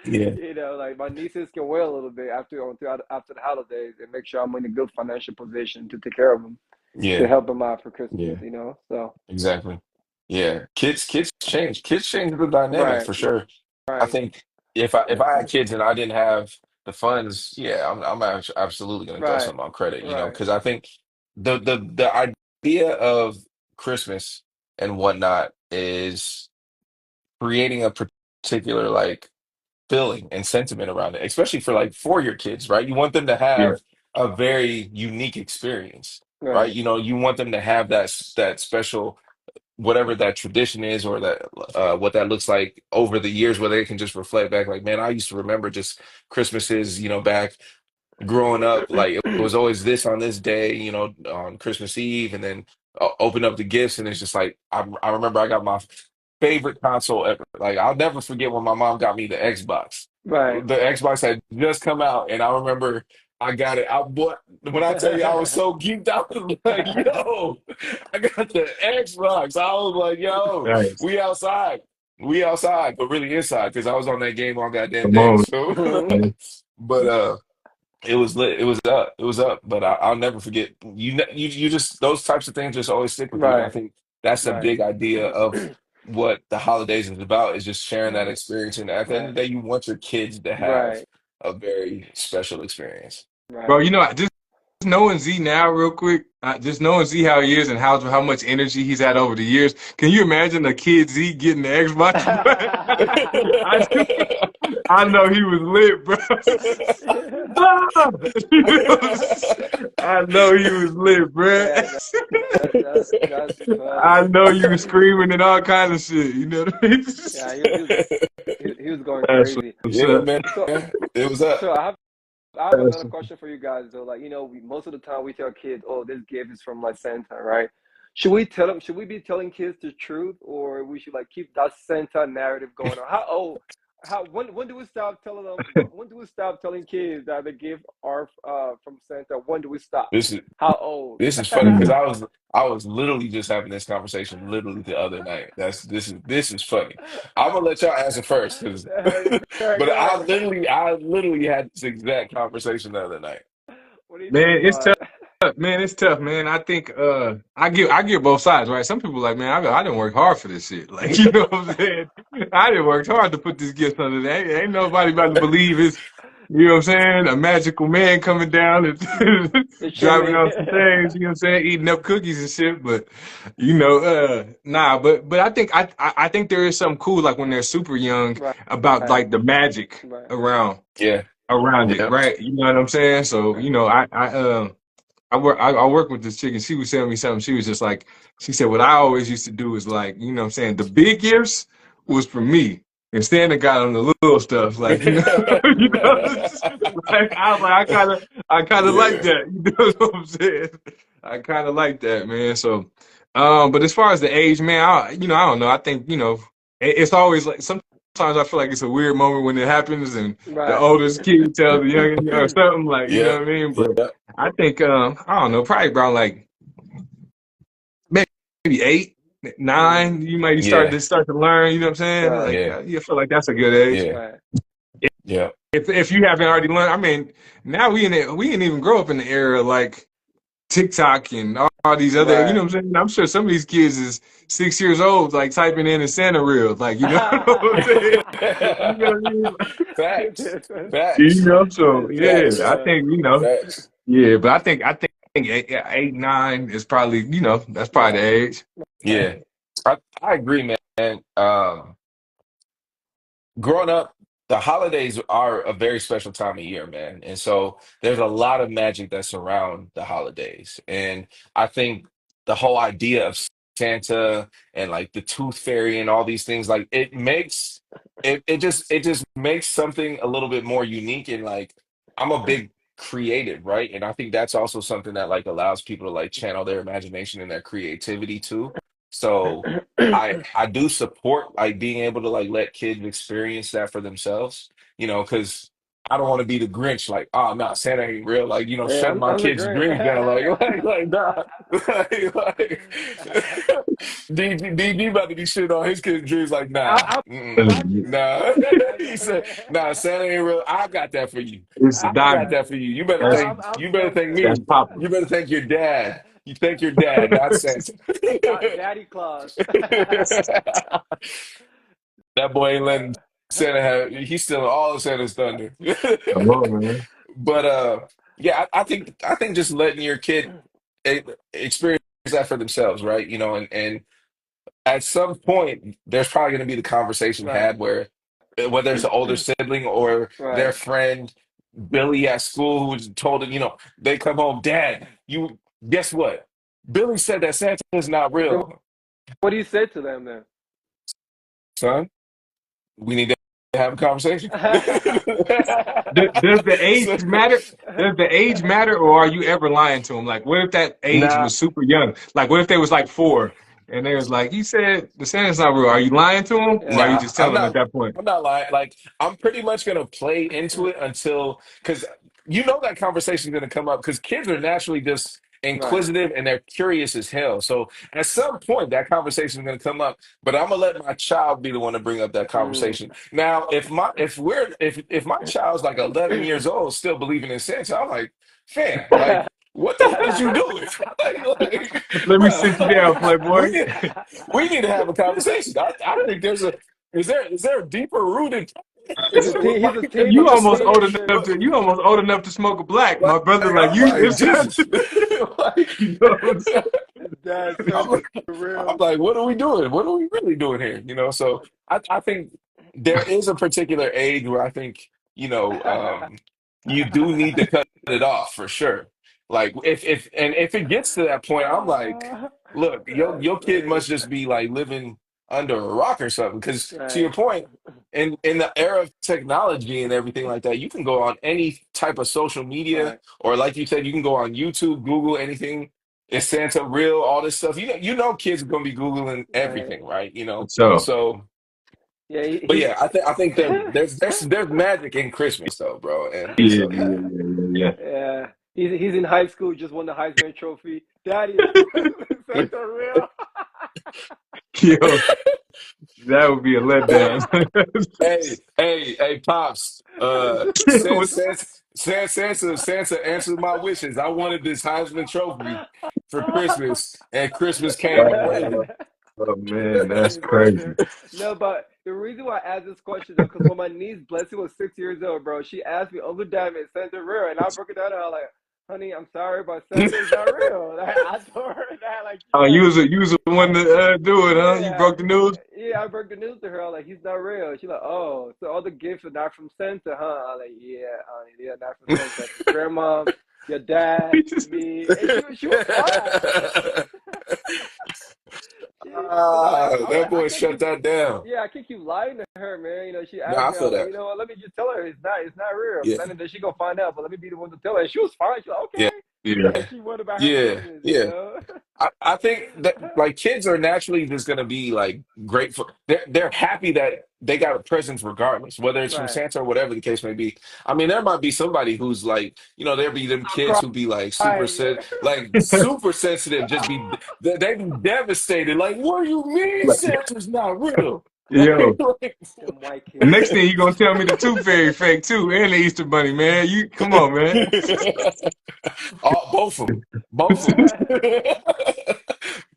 Speaker 1: yeah,
Speaker 2: like my nieces can wait a little bit after the holidays and make sure I'm in a good financial position to take care of them, to
Speaker 1: yeah,
Speaker 2: help them out for
Speaker 1: yeah.
Speaker 2: Christmas. So
Speaker 1: Exactly. Yeah. Kids change. Kids change the dynamic
Speaker 2: right,
Speaker 1: for sure. I
Speaker 2: right,
Speaker 1: think if I had kids and I didn't have the funds, yeah, absolutely going to throw
Speaker 2: right,
Speaker 1: something on credit,
Speaker 2: right,
Speaker 1: because I think the idea of Christmas and whatnot is creating a particular like feeling and sentiment around it, especially for like for your kids, right? You want them to
Speaker 3: Yeah,
Speaker 1: have a very unique experience, right?
Speaker 2: right.
Speaker 1: You want them to have that special whatever that tradition is or that what that looks like over the years where they can just reflect back like, man, I used to remember just Christmases, back growing up, like it was always this on this day, you know, on Christmas Eve, and then open up the gifts, and it's just like I remember I got my favorite console ever. Like I'll never forget when my mom got me the Xbox.
Speaker 2: Right.
Speaker 1: The Xbox had just come out, and I remember I got it. I bought when I tell you I was so geeked, I was like, "Yo, I got the Xbox." I was like, "Yo,
Speaker 3: Nice.
Speaker 1: we outside." We outside, but really inside because I was on that game all goddamn
Speaker 3: Come
Speaker 1: day.
Speaker 3: on,
Speaker 1: So,
Speaker 3: man.
Speaker 1: but it was lit. It was up. It was up. But I'll never forget. You just those types of things just always stick with you. And I
Speaker 2: Right.
Speaker 1: think that's the
Speaker 2: Right.
Speaker 1: big idea of what the holidays is about is just sharing that
Speaker 2: Right.
Speaker 1: experience. And at the end of
Speaker 2: Right.
Speaker 1: the day, you want your kids to have
Speaker 2: Right.
Speaker 1: a very special experience.
Speaker 3: Bro,
Speaker 2: Right.
Speaker 3: you know, just knowing Z now, real quick, just knowing Z how he is and how much energy he's had over the years. Can you imagine a kid Z getting the Xbox? I I know he was lit, bro. Ah! I know he was lit, bro.
Speaker 2: Yeah, that's
Speaker 3: I
Speaker 2: funny.
Speaker 3: know you was screaming and all kind of shit. You know what I mean?
Speaker 2: Yeah, he was going
Speaker 3: That's
Speaker 2: crazy.
Speaker 3: what's
Speaker 1: Yeah,
Speaker 3: up.
Speaker 1: man.
Speaker 2: So
Speaker 1: It was up.
Speaker 2: so I have
Speaker 3: That's
Speaker 2: another question for you guys though. Like, most of the time we tell kids, "Oh, this gift is from like Santa," right? Should we be telling kids the truth, or we should like keep that Santa narrative going on? When do we stop telling them? When do we stop telling kids that the gift are from Santa? When do we stop?
Speaker 1: This is
Speaker 2: How old?
Speaker 1: this is funny because I was literally just having this conversation literally the other night. This is funny. I'm gonna let y'all answer first because, but
Speaker 2: Go ahead.
Speaker 1: I literally had this exact conversation the other night.
Speaker 2: What do you think
Speaker 3: man, it's
Speaker 2: about
Speaker 3: tough.
Speaker 2: it?
Speaker 3: Man, it's tough, man. I think I give both sides, right? Some people like, man, I didn't work hard for this shit. Like, you know what I'm saying? I didn't work hard to put this gift under there. Ain't nobody about to believe it's, you know what I'm saying, a magical man coming down and
Speaker 2: The
Speaker 3: driving
Speaker 2: chimney.
Speaker 3: on some things, you know what I'm saying, eating up cookies and shit. But nah, but I think there is something cool like when they're super young
Speaker 2: Right,
Speaker 3: about
Speaker 2: right,
Speaker 3: like the magic
Speaker 2: right.
Speaker 1: Yeah,
Speaker 3: around it,
Speaker 1: yeah,
Speaker 3: right? You know what I'm saying? So, you know, I work with this chick and she was telling me something. She was just like, she said, what I always used to do is like, you know what I'm saying? The big gifts was for me. And Santa got on the little stuff, like, you know, you know, like I was like, I kind of like
Speaker 1: yeah,
Speaker 3: that. You know what I'm saying? I kind of like that, man. So, but as far as the age, man, I don't know. I think, it's always like sometimes I feel like it's a weird moment when it happens and the
Speaker 2: Right.
Speaker 3: oldest kid tells the youngest or something like, you know
Speaker 1: yeah,
Speaker 3: what I mean? But
Speaker 1: yeah,
Speaker 3: I think I don't know, probably around like maybe 8, 9. You might
Speaker 1: yeah,
Speaker 3: start to learn. You know what I'm saying?
Speaker 2: Right,
Speaker 3: Like
Speaker 1: yeah,
Speaker 3: you feel like that's a good age.
Speaker 1: yeah,
Speaker 2: right.
Speaker 1: yeah,
Speaker 3: If you haven't already learned, I mean, now we didn't even grow up in the era like TikTok and all these other. You know
Speaker 2: Right.
Speaker 3: what I'm saying? I'm sure some of these kids is 6 years old, like typing in a Santa reel, like you know what I'm saying? You know what I mean?
Speaker 1: Facts,
Speaker 3: You
Speaker 1: facts,
Speaker 3: know, so
Speaker 2: That's funny,
Speaker 3: yeah,
Speaker 1: facts,
Speaker 3: I
Speaker 2: man.
Speaker 3: think
Speaker 1: facts.
Speaker 3: yeah, but I think 8, 9 is probably that's probably
Speaker 2: Right,
Speaker 3: the age.
Speaker 2: right,
Speaker 1: Yeah, I agree, man. Growing up, the holidays are a very special time of year, man. And so there's a lot of magic that's around the holidays. And I think the whole idea of Santa and like the Tooth Fairy and all these things, like it just makes something a little bit more unique. And like I'm a big creative, right? And I think that's also something that like allows people to like channel their imagination and their creativity too. So I do support like being able to like let kids experience that for themselves, because I don't want to be the Grinch, like, oh no, Santa ain't real, like,
Speaker 2: Yeah,
Speaker 1: shutting my
Speaker 2: I'm the
Speaker 1: kids'
Speaker 2: great.
Speaker 1: dreams down, like nah. like DG about to be shitting on his kids' dreams, like, nah,
Speaker 2: I'm practicing.
Speaker 1: nah.
Speaker 2: I
Speaker 1: He said, nah, Santa ain't real. I got that for you.
Speaker 3: It's
Speaker 1: I got
Speaker 3: Don.
Speaker 1: that for you. You better
Speaker 3: That's
Speaker 1: thank
Speaker 2: I'm
Speaker 1: you better thank
Speaker 2: Santa.
Speaker 3: that's
Speaker 1: me.
Speaker 3: Papa.
Speaker 1: You better thank your dad. You thank your dad, not Santa.
Speaker 2: Daddy Claus.
Speaker 1: That boy ain't letting
Speaker 2: Uh,
Speaker 1: Santa have. He's stealing all of Santa's thunder.
Speaker 3: Come on, man.
Speaker 1: But yeah, I think just letting your kid e- experience that for themselves, right? And at some point, there's probably going to be the conversation
Speaker 2: right,
Speaker 1: had where whether it's an older sibling or their
Speaker 2: right.
Speaker 1: friend Billy at school who was told him, they come home, Dad, you guess what? Billy said that Santa is not
Speaker 2: So
Speaker 1: real,
Speaker 2: what do you say to them then?
Speaker 1: son. We need to have a conversation.
Speaker 3: Does the age
Speaker 1: So,
Speaker 3: matter? Does the age matter, or are you ever lying to them? Like, what if that age
Speaker 1: nah,
Speaker 3: was super young? Like, what if they was like 4 and they was like, "You said the Santa's not real." Are you lying to them, or are you
Speaker 2: Yeah.
Speaker 3: just
Speaker 1: I'm
Speaker 3: telling them at
Speaker 1: not.
Speaker 3: that point?
Speaker 1: I'm not lying. Like I'm pretty much gonna play into it until because you know that conversation is gonna come up because kids are naturally just
Speaker 2: Right.
Speaker 1: inquisitive and they're curious as hell. So at some point that conversation is gonna come up, but I'm gonna let my child be the one to bring up that
Speaker 2: Mm.
Speaker 1: conversation. Now, if my child's like 11 years old still believing in Santa, I'm like, fam, like what the hell is you doing?
Speaker 3: Let me sit you down,
Speaker 1: Bruh,
Speaker 3: Playboy.
Speaker 1: we need to have a conversation. I think there's a is there a deeper rooted
Speaker 2: He's a teen. He's a
Speaker 3: You
Speaker 2: he's a
Speaker 3: almost old
Speaker 2: teenager.
Speaker 3: enough to you almost old enough to smoke a black.
Speaker 1: like,
Speaker 3: My brother, like
Speaker 1: I'm
Speaker 3: you,
Speaker 1: like
Speaker 3: it's time
Speaker 1: Jesus.
Speaker 3: to, you know what I'm saying?
Speaker 2: Dad
Speaker 1: I'm
Speaker 2: Santa
Speaker 1: like, I'm
Speaker 2: real.
Speaker 1: like, what are we doing? What are we really doing here? So I think there is a particular age where I think, you do need to cut it off for sure. Like if it gets to that point, I'm like, look,
Speaker 2: That's
Speaker 1: your kid
Speaker 2: funny.
Speaker 1: must just be like living under a rock or something. Because to your
Speaker 2: Right.
Speaker 1: point, in the era of technology and everything like that, you can go on any type of social media,
Speaker 2: Right.
Speaker 1: or like you said, you can go on YouTube, Google anything. Is Santa real? All this stuff. Kids are gonna be Googling
Speaker 2: Right.
Speaker 1: everything, right?
Speaker 3: So
Speaker 1: So,
Speaker 2: Yeah.
Speaker 1: but yeah, I think there's
Speaker 2: He
Speaker 1: magic in Christmas though, bro. And
Speaker 3: yeah,
Speaker 1: so yeah.
Speaker 3: yeah, yeah, yeah,
Speaker 2: yeah. He's in high school. Just won the Heisman Trophy. Daddy is Santa real.
Speaker 3: yeah. Yo, that would be a letdown.
Speaker 1: Hey, pops. Santa answered my wishes. I wanted this Heisman Trophy for Christmas, and Christmas came
Speaker 3: Oh,
Speaker 1: already.
Speaker 3: oh man, that's
Speaker 2: Hey, Santa.
Speaker 3: crazy.
Speaker 2: No, but the reason why I asked this question though, because when my niece Blessy was 6 years old, bro, she asked me, Uncle Diamond, Santa real? And I broke it down to her like, honey, I'm sorry, but Santa is not real. Like, I told her that, like,
Speaker 3: Oh,
Speaker 2: like,
Speaker 3: you was the one to do it, huh? You
Speaker 2: yeah,
Speaker 3: broke the news.
Speaker 2: yeah. I broke the news to her. Like, he's not real. She's like, oh, so all the gifts are not from Santa, huh? I'm like, yeah, honey, they're not from Santa. From grandma, your dad, me, and she was fine. Because I'm
Speaker 1: That
Speaker 2: like, I
Speaker 1: boy
Speaker 2: can't
Speaker 1: shut
Speaker 2: keep,
Speaker 1: that down.
Speaker 2: yeah, I can't keep lying to her, man. She
Speaker 1: No,
Speaker 2: asked
Speaker 1: I
Speaker 2: me, I was
Speaker 1: feel
Speaker 2: like,
Speaker 1: that.
Speaker 2: let me just tell her it's not real.
Speaker 1: Yeah,
Speaker 2: Because I know that she gonna find out, but let me be the one to tell her. And she was fine. She was like,
Speaker 1: yeah,
Speaker 2: okay.
Speaker 3: Yeah,
Speaker 2: She went about her
Speaker 1: yeah, yeah.
Speaker 2: business.
Speaker 1: I think that like kids are naturally just gonna be like grateful. They're happy that they got a present regardless, whether it's from
Speaker 2: Right.
Speaker 1: Santa or whatever the case may be. I mean, there might be somebody who's like, there'll be them kids
Speaker 2: Stop
Speaker 1: who be like
Speaker 2: crying.
Speaker 1: super sensitive, just they be devastated. Like, what do you mean
Speaker 3: like,
Speaker 1: Santa's not real?
Speaker 3: yo.
Speaker 1: Like,
Speaker 2: Them white kids.
Speaker 3: Next thing you gonna tell me the Tooth Fairy fake too, and the Easter Bunny, man. You come on, man.
Speaker 1: Both of them, both of them,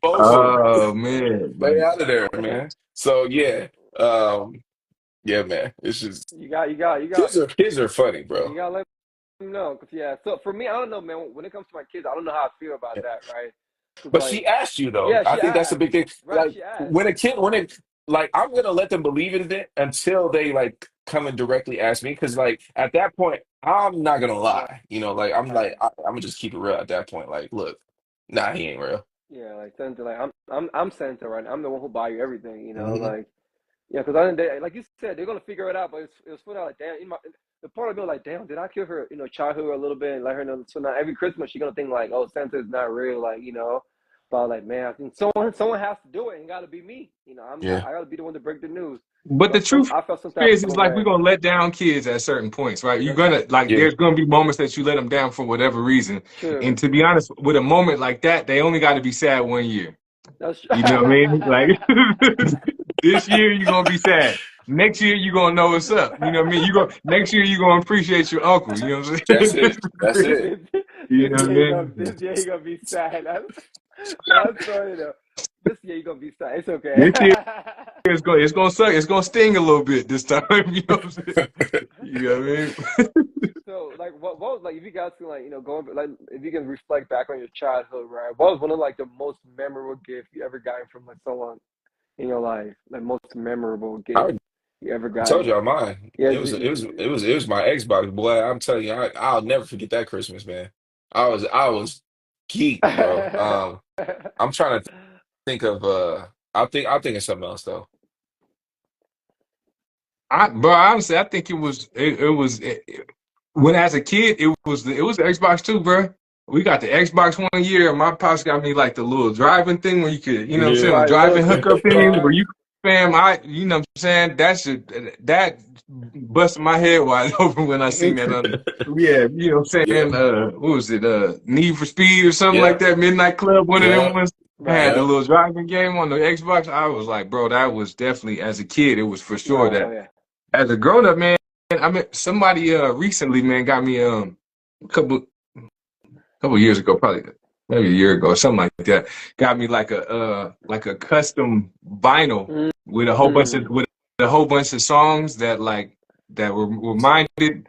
Speaker 1: both of them.
Speaker 3: Oh man.
Speaker 1: Stay out of there, man. So yeah, um, yeah, man. It's just kids are funny,
Speaker 2: You
Speaker 1: bro.
Speaker 2: gotta let them know. Cause yeah. So for me, I don't know, man. When it comes to my kids, I don't know how I feel about
Speaker 1: Yeah.
Speaker 2: that, right? Cause
Speaker 1: But
Speaker 2: like,
Speaker 1: she asked you though.
Speaker 2: yeah,
Speaker 1: I
Speaker 2: she
Speaker 1: think that's a
Speaker 2: asked.
Speaker 1: big thing.
Speaker 2: Right,
Speaker 1: Like
Speaker 2: she asked.
Speaker 1: when a kid, when it like I'm gonna let them believe in it until they like come and directly ask me. Cause like at that point, I'm not gonna lie.
Speaker 2: Right.
Speaker 1: I'm gonna just keep it real at that point. Like, look, nah, he ain't real.
Speaker 2: Yeah, like Santa, like I'm Santa, right? I'm the one who buy you everything,
Speaker 1: Hmm.
Speaker 2: like yeah, because I didn't, like you said, they're gonna figure it out, but it was funny, like damn, the part of me was like, damn, did I kill her, childhood a little bit and let her know? So now every Christmas she's gonna think like, oh, Santa is not real, like But I was like, man, I think someone has to do it, and gotta be me,
Speaker 1: Yeah,
Speaker 2: I gotta be the one to break the news.
Speaker 3: But the truth
Speaker 2: I felt some type
Speaker 3: is,
Speaker 2: of
Speaker 3: like we're
Speaker 2: way.
Speaker 3: gonna let down kids at certain points, right? You're gonna like
Speaker 1: yeah.
Speaker 3: there's gonna be moments that you let them down for whatever reason. And
Speaker 2: True,
Speaker 3: to be honest, with a moment like that, they only got to be sad 1 year.
Speaker 2: that's
Speaker 3: You know what I mean? Like this year you're gonna be sad. Next year you're gonna know what's up. You know what I mean? You go next year you're gonna appreciate your uncle. You know what I'm
Speaker 1: That's
Speaker 3: saying?
Speaker 1: it. That's it.
Speaker 2: this,
Speaker 3: You know what I mean?
Speaker 2: this year he gonna be sad. That's funny though. This year you gonna be sad. It's okay.
Speaker 3: This year it's gonna suck. It's gonna sting a little bit this time. You know what I'm saying? You know what I mean?
Speaker 2: So, like, what was like if you guys can like going like if you can reflect back on your childhood, right? What was one of like the most memorable gift you ever gotten from like someone in your life? Like most memorable
Speaker 1: I
Speaker 2: gift
Speaker 1: already
Speaker 2: you ever
Speaker 1: told
Speaker 2: gotten?
Speaker 1: y'all mine.
Speaker 2: Yes.
Speaker 1: It was my Xbox, boy. I'm telling you, I'll never forget that Christmas, man. I was geeked, bro. I'm trying to think of I'll think of something else though.
Speaker 3: Bro, honestly, I think when as a kid it was the Xbox too, bro. We got the Xbox one year, and my pops got me like the little driving thing where you could, you know what I'm saying,
Speaker 1: Yeah.
Speaker 3: the
Speaker 2: Right, little
Speaker 3: driving
Speaker 2: sister
Speaker 3: hookup thing where
Speaker 2: car.
Speaker 3: you, fam, you know what I'm saying, that busted my head wide open when I seen that on. Yeah, you know what I'm
Speaker 1: Yep.
Speaker 3: saying? What was it? Need for Speed or something like
Speaker 1: Yep.
Speaker 3: that? Midnight Club, one of them
Speaker 1: Yep.
Speaker 3: ones. Had the
Speaker 2: Right.
Speaker 1: Yep.
Speaker 3: little driving game on the Xbox. I was like, bro, that was definitely, as a kid, it was for sure
Speaker 2: Right. Oh
Speaker 3: that.
Speaker 2: yeah.
Speaker 3: As a grown up man, I mean somebody recently, man, got me a couple years ago, probably maybe a year ago or something like that, got me like a custom vinyl with a whole bunch of
Speaker 2: Mm.
Speaker 3: songs that were reminded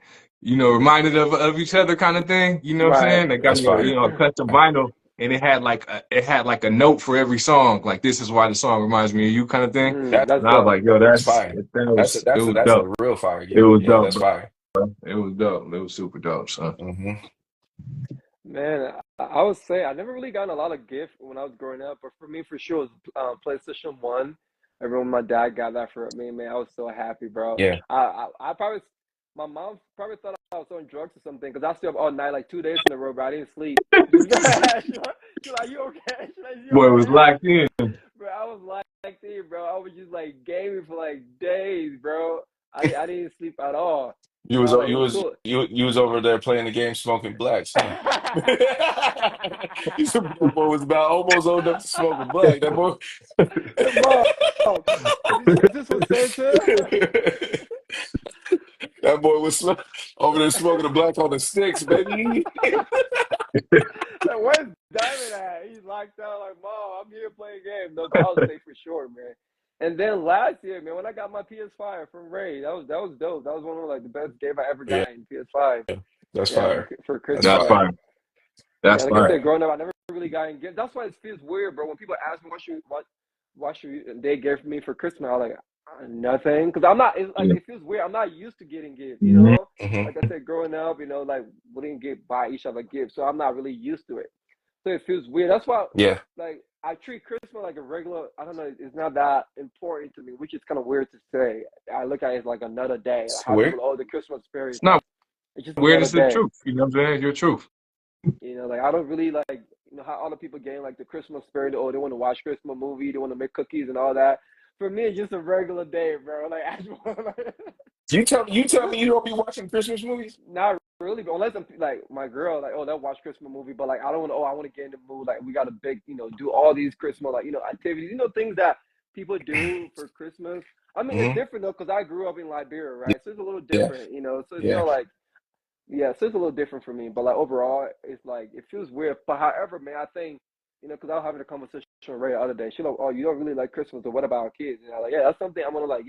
Speaker 3: of each other kind of thing. You know what I'm
Speaker 2: Right.
Speaker 3: saying? They got
Speaker 1: That's
Speaker 3: me
Speaker 1: fire.
Speaker 3: a custom vinyl, and it had like a note for every song, like this is why the song reminds me of you kind of thing.
Speaker 1: That
Speaker 2: That's
Speaker 3: And I was
Speaker 2: dope.
Speaker 3: like, yo,
Speaker 1: that's fire.
Speaker 3: it was
Speaker 1: That's
Speaker 3: dope.
Speaker 1: a real fire
Speaker 3: It
Speaker 1: gift.
Speaker 3: was
Speaker 1: Yeah,
Speaker 3: dope,
Speaker 1: that's
Speaker 3: bro.
Speaker 1: fire.
Speaker 3: It was dope. It was super dope, son.
Speaker 1: Hmm.
Speaker 2: Man, I would say I never really gotten a lot of gifts when I was growing up, but for me, for sure, it was PlayStation 1. I remember when my dad got that for me, man, I was so happy, bro.
Speaker 1: Yeah.
Speaker 2: I probably, my mom probably thought I was on drugs or something because I stayed up all night, like 2 days in a row, bro. I didn't sleep. Just, she like, you okay? She like, you
Speaker 3: Boy, it was
Speaker 2: okay?
Speaker 3: locked in.
Speaker 2: Bro, I was like, there, bro. I was just like gaming for like days, bro. I didn't sleep at all. But I was like, it was cool.
Speaker 1: You was over there playing the game smoking blacks, huh? You said that boy was about almost old enough to smoke a black. That boy.
Speaker 2: Hey, mom, is this for Santa?
Speaker 1: That boy was over there smoking a black on the sticks, baby.
Speaker 2: Like, where's Diamond at? He's locked out. Like, mom, I'm here playing games. No, but I was safe for sure, man. And then last year, man, when I got my PS5 from Ray, that was dope. That was one of like the best game I ever
Speaker 1: Yeah,
Speaker 2: got in PS5.
Speaker 1: that's
Speaker 2: Yeah,
Speaker 1: fire.
Speaker 2: for
Speaker 1: That's
Speaker 2: Christmas,
Speaker 3: That's
Speaker 1: fire.
Speaker 2: man.
Speaker 3: fine.
Speaker 2: Yeah,
Speaker 3: That's
Speaker 2: like I
Speaker 3: fine.
Speaker 2: said, growing up, I never really got in gifts. That's why it feels weird, bro. When people ask me what should they give me for Christmas, I'm like nothing, because I'm not. It's like
Speaker 3: Yeah.
Speaker 2: it feels weird. I'm not used to getting gifts, you
Speaker 3: Mhm.
Speaker 2: know.
Speaker 1: Hmm.
Speaker 2: Like I said, growing up, like we didn't get buy each other gifts, so I'm not really used to it. So it feels weird. That's why,
Speaker 1: Yeah,
Speaker 2: like, I treat Christmas like a regular. I don't know. It's not that important to me, which is kind of weird to say. I look at it as like another day. Like
Speaker 1: it's
Speaker 2: how
Speaker 1: weird.
Speaker 2: people, oh, the Christmas spirit.
Speaker 3: It's not
Speaker 2: It's just
Speaker 3: weird.
Speaker 2: another
Speaker 3: It's the
Speaker 2: day.
Speaker 3: truth. You know what I'm saying? It's your truth.
Speaker 2: Like I don't really like how other people gain like the Christmas spirit. Oh, they want to watch Christmas movie, they want to make cookies and all that. For me, it's just a regular day, bro. Like I just wanna,
Speaker 1: You tell me you don't be watching Christmas movies?
Speaker 2: not really, but unless I'm like my girl, like oh, they'll watch Christmas movie, but like I don't want to. Oh, I want to get in the mood. Like we got a big, do all these Christmas like activities, things that people do for Christmas. I mean, it's
Speaker 1: Hmm.
Speaker 2: different though, because I grew up in Liberia, right? So it's a little
Speaker 1: Yeah,
Speaker 2: different, So it's
Speaker 1: yeah.
Speaker 2: not like yeah, so it's a little different for me, but like overall, it's like it feels weird. But however, man, I think because I was having a conversation with Ray the other day. She's like, "Oh, you don't really like Christmas, or what about our kids?" And I'm like, "Yeah, that's something I'm gonna like,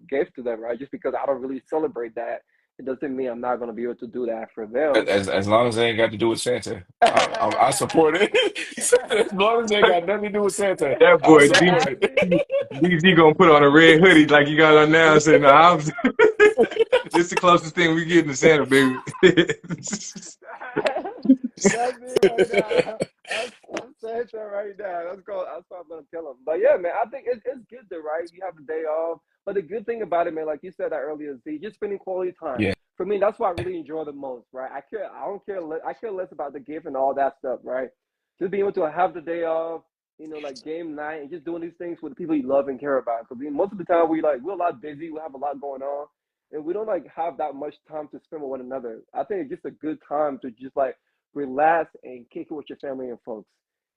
Speaker 2: give to them, right? Just because I don't really celebrate that, it doesn't mean I'm not gonna be able to do that for them."
Speaker 1: As long as they ain't got to do with Santa, I support it. As long as they ain't got nothing to do with Santa,
Speaker 3: That
Speaker 1: I
Speaker 3: boy,
Speaker 2: They
Speaker 1: support
Speaker 2: asked
Speaker 1: it.
Speaker 2: me.
Speaker 3: DZ gonna put on a red hoodie like you got on now and say, "No, this the closest thing we getting to Santa, baby."
Speaker 2: That's me right now. I'm saying that right now. That's what I'm gonna tell him. But yeah, man, I think it's good though, right? You have a day off. But the good thing about it, man, like you said that earlier, Z, just spending quality time.
Speaker 1: Yeah,
Speaker 2: For me, that's what I really enjoy the most, right? I don't care. I care less about the gift and all that stuff, right? Just being able to have the day off, like game night, and just doing these things with the people you love and care about. Because most of the time we're a lot busy. We have a lot going on, and we don't like have that much time to spend with one another. I think it's just a good time to just like relax and kick it with your family and folks.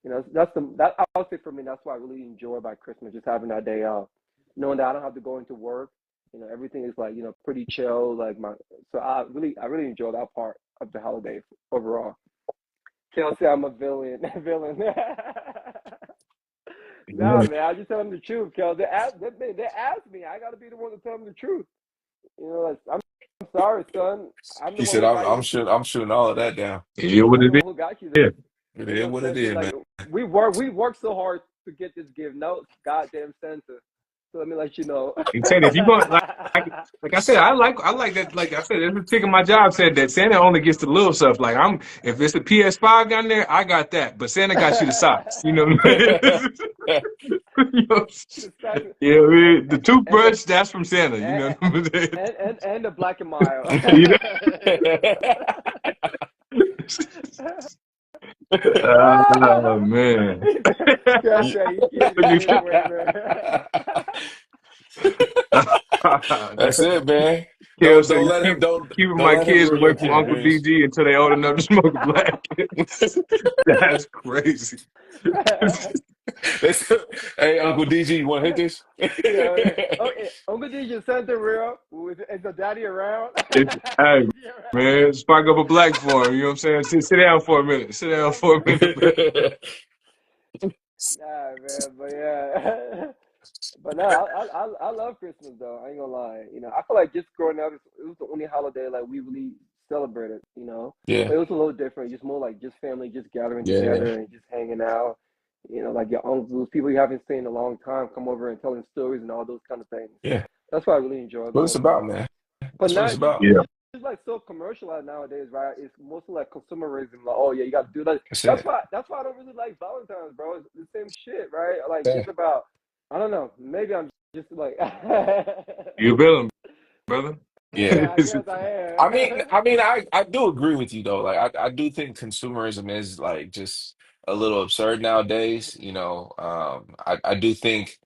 Speaker 2: That I would say for me, that's what I really enjoy about Christmas, just having that day off, knowing that I don't have to go into work. Everything is like pretty chill. Like so I really enjoy that part of the holiday overall. Can't say I'm a villain. Villain. Nah, man, I just tell them the truth, Kel. They ask me. I gotta be the one to tell them the truth. I'm sorry, son. I'm the
Speaker 1: he
Speaker 2: one
Speaker 1: said,
Speaker 2: who got you this.
Speaker 1: I'm shooting all of that down."
Speaker 3: It is what
Speaker 2: I'm
Speaker 3: it
Speaker 2: the one who got you
Speaker 3: is.
Speaker 2: this.
Speaker 1: It
Speaker 2: Ain't
Speaker 1: is
Speaker 2: no
Speaker 1: what it
Speaker 2: Santa.
Speaker 1: is,
Speaker 2: Like
Speaker 1: man.
Speaker 2: we work so hard to get this gift. No goddamn Santa. So let me let you know.
Speaker 3: You said if you going like I said, I like that. Like I said, every tick of my job said that Santa only gets the little stuff. Like I'm, if it's the PS5 down there, I got that. But Santa got you the socks. You know what I mean? You know,
Speaker 2: The stocking,
Speaker 3: you know what I mean? The
Speaker 2: and the
Speaker 3: toothbrush, that's from Santa. You
Speaker 2: and,
Speaker 3: know what I'm saying?
Speaker 2: and the black and mild.
Speaker 3: You know? Oh man.
Speaker 2: Gosh, you keep
Speaker 3: Look
Speaker 2: me
Speaker 3: at
Speaker 2: away, man.
Speaker 1: That's it, man.
Speaker 3: Kale
Speaker 1: Don't
Speaker 3: said,
Speaker 1: don't let him
Speaker 3: keeping
Speaker 1: don't
Speaker 3: my
Speaker 1: let him
Speaker 3: kids
Speaker 1: ruin
Speaker 3: away
Speaker 1: your
Speaker 3: from
Speaker 1: King
Speaker 3: Uncle
Speaker 1: James.
Speaker 3: DG until they old enough to smoke a black. That's crazy.
Speaker 1: They said, hey, Uncle DG, you want to hit this?
Speaker 2: Yeah, okay. Uncle D just sent the real. Is the daddy around?
Speaker 3: Hey,
Speaker 2: Daddy around?
Speaker 3: man, spark up a black for him. You know what I'm saying? Sit down for a minute. Sit down for a minute, man.
Speaker 2: Nah, man, but yeah. But no, I love Christmas though. I ain't gonna lie. I feel like just growing up, it was the only holiday like we really celebrated.
Speaker 1: Yeah,
Speaker 2: But it was a little different. Just more like just family, just gathering
Speaker 1: yeah,
Speaker 2: together and just hanging out. Like your uncles, people you haven't seen in a long time, come over and telling stories and all those kind of things.
Speaker 1: yeah.
Speaker 2: That's what I really enjoy
Speaker 1: What it's
Speaker 2: most
Speaker 1: about,
Speaker 2: about it.
Speaker 1: man.
Speaker 2: But
Speaker 1: That's what
Speaker 2: now
Speaker 1: it's
Speaker 2: it's just
Speaker 1: about.
Speaker 3: Yeah.
Speaker 2: it's just like so commercialized nowadays, right? It's mostly like consumerism. Like, oh yeah, you got to do that.
Speaker 1: That's
Speaker 2: That's
Speaker 1: it.
Speaker 2: why that's why I don't really like Valentine's, bro. It's the same shit, right? Like
Speaker 1: Yeah,
Speaker 2: just about I don't know. Maybe I'm just like
Speaker 3: You a villain, brother.
Speaker 1: yeah.
Speaker 2: yeah, I guess I
Speaker 1: I
Speaker 2: am.
Speaker 1: mean, I mean, I do agree with you though. Like, I do think consumerism is like just a little absurd nowadays. I do think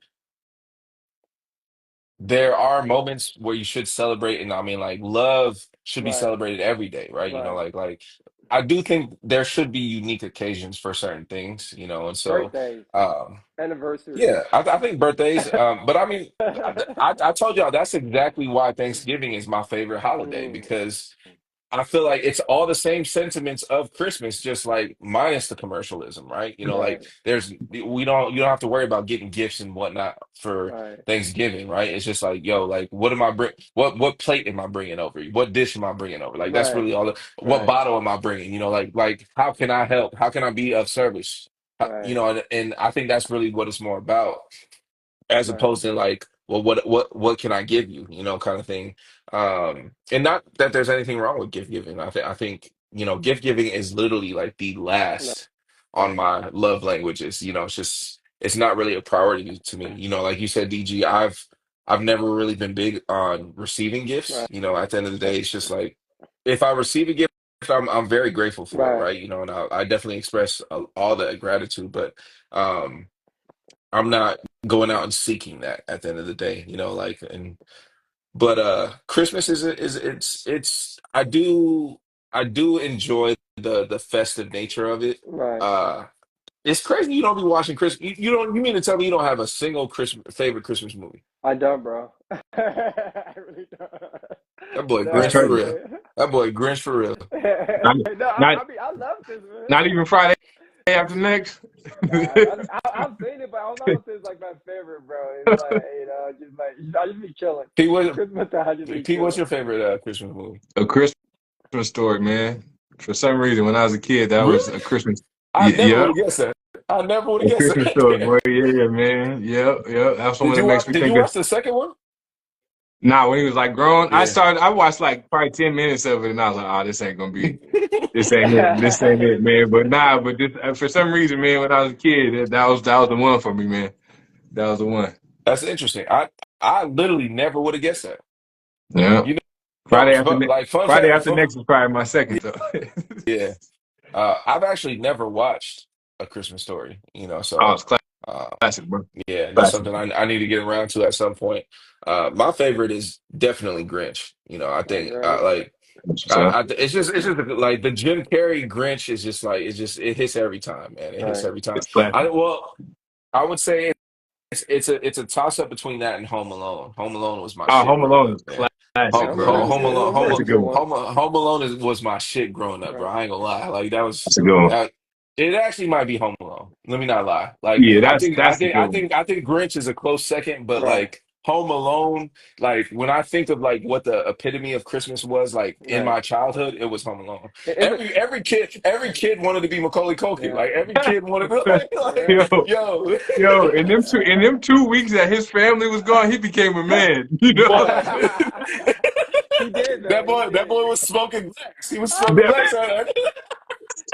Speaker 1: there are moments where you should celebrate, and I mean, like, love should be
Speaker 2: Right,
Speaker 1: celebrated every day, right?
Speaker 2: right.
Speaker 1: I do think there should be unique occasions for certain things, and so,
Speaker 2: Birthdays,
Speaker 1: um,
Speaker 2: anniversaries.
Speaker 1: yeah, I think birthdays, but I mean, I told y'all that's exactly why Thanksgiving is my favorite holiday
Speaker 2: Mm,
Speaker 1: because I feel like it's all the same sentiments of Christmas, just like minus the commercialism, right? Like
Speaker 2: right,
Speaker 1: you don't have to worry about getting gifts and whatnot for
Speaker 2: right,
Speaker 1: Thanksgiving, right? It's just like, yo, like what am I bring? What plate am I bringing over? What dish am I bringing over? Like that's
Speaker 2: right,
Speaker 1: really all. What
Speaker 2: right,
Speaker 1: bottle am I bringing? Like how can I help? How can I be of service?
Speaker 2: right,
Speaker 1: And I think that's really what it's more about as
Speaker 2: right,
Speaker 1: opposed to like, well, what can I give you, kind of thing. And not that there's anything wrong with gift giving. I think gift giving is literally like the last on
Speaker 2: right,
Speaker 1: my love languages. It's not really a priority to me. Like you said, DG, I've never really been big on receiving gifts.
Speaker 2: right,
Speaker 1: At the end of the day, it's just like if I receive a gift, I'm very grateful for it,
Speaker 2: right,
Speaker 1: right? And I definitely express all the gratitude, but um I'm not going out and seeking that at the end of the day, like and but Christmas is it's I do enjoy the festive nature of it.
Speaker 2: right.
Speaker 1: Uh it's crazy you don't be watching Christmas. You mean to tell me you don't have a single Christmas favorite Christmas movie?
Speaker 2: I don't, bro. I really don't.
Speaker 1: That boy
Speaker 3: That's
Speaker 1: Grinch
Speaker 2: No,
Speaker 1: for
Speaker 3: crazy.
Speaker 1: real.
Speaker 2: man.
Speaker 1: That boy Grinch for real.
Speaker 3: Not,
Speaker 2: No,
Speaker 3: not,
Speaker 2: I mean I love this, man.
Speaker 3: not even Friday after next.
Speaker 2: Nah, I've seen it, but I don't know if it's like my favorite, bro. It's like just like I just be chilling.
Speaker 1: P what
Speaker 2: Christmas time, I just be
Speaker 1: P what's
Speaker 2: chilling.
Speaker 1: your favorite Christmas movie?
Speaker 3: A Christmas story, man. For some reason, when I was a kid, that was
Speaker 1: Really?
Speaker 3: a Christmas.
Speaker 1: I never
Speaker 3: Yeah,
Speaker 1: would have guessed that. I never would
Speaker 3: a
Speaker 1: have guessed
Speaker 3: Christmas story,
Speaker 1: that.
Speaker 3: boy. Yeah, man. Yep, yep. That's the one that makes me
Speaker 1: Did you
Speaker 3: think of.
Speaker 1: watch the second one?
Speaker 3: Nah, when he was like grown,
Speaker 1: Yeah.
Speaker 3: I watched like probably 10 minutes of it, and I was like, oh, this ain't it, this ain't it, man. But nah, but this, for some reason, man, when I was a kid, that was the one for me, man. That was the one.
Speaker 1: That's interesting. I literally never would have guessed that.
Speaker 3: Yeah.
Speaker 1: You
Speaker 3: Friday after
Speaker 1: fun, like fun
Speaker 3: Friday
Speaker 1: fact.
Speaker 3: after next is probably my second though.
Speaker 1: Yeah. I've actually never watched A Christmas Story.
Speaker 3: Oh,
Speaker 1: So
Speaker 3: it's
Speaker 1: uh,
Speaker 3: classic, bro.
Speaker 1: yeah, that's
Speaker 3: Classic.
Speaker 1: something I need to get around to at some point. My favorite is definitely Grinch. I
Speaker 2: My
Speaker 1: think
Speaker 2: Grinch.
Speaker 3: So,
Speaker 1: it's just like the Jim Carrey Grinch is just like it hits every time, man. It hits
Speaker 2: Right.
Speaker 1: every time.
Speaker 3: it's classic.
Speaker 1: I would say it's a toss up between that and Home Alone. Home Alone was my
Speaker 3: Oh,
Speaker 1: shit
Speaker 3: Home
Speaker 1: growing
Speaker 3: Alone
Speaker 1: up,
Speaker 3: is
Speaker 1: man.
Speaker 3: classic, bro.
Speaker 2: Home
Speaker 3: That's
Speaker 2: Alone's
Speaker 3: a
Speaker 2: a
Speaker 3: good
Speaker 2: good
Speaker 3: one.
Speaker 2: one.
Speaker 1: Home Alone was my shit growing up, bro.
Speaker 2: Right.
Speaker 1: I ain't gonna lie. Like that was
Speaker 3: That's a good one.
Speaker 1: that. It actually might be Home Alone. Let me not lie. Like
Speaker 3: Yeah,
Speaker 1: I
Speaker 3: that's
Speaker 1: think I
Speaker 3: that's a
Speaker 1: think
Speaker 3: good
Speaker 1: I
Speaker 3: one.
Speaker 1: think I think Grinch is a close second, but
Speaker 2: Right.
Speaker 1: like Home Alone, like when I think of like what the epitome of Christmas was like in
Speaker 2: Right.
Speaker 1: my childhood, it was Home Alone.
Speaker 2: It's a
Speaker 1: Every kid wanted to be Macaulay Culkin.
Speaker 2: yeah.
Speaker 1: Like every kid wanted to like
Speaker 3: Yo,
Speaker 1: yo,
Speaker 3: yo, in them 2 weeks that his family was gone, he became a man. You know,
Speaker 1: boy.
Speaker 2: He did
Speaker 1: That
Speaker 2: though. He
Speaker 1: boy, that boy
Speaker 2: did.
Speaker 1: was smoking blacks. He was smoking
Speaker 3: that,
Speaker 1: blacks.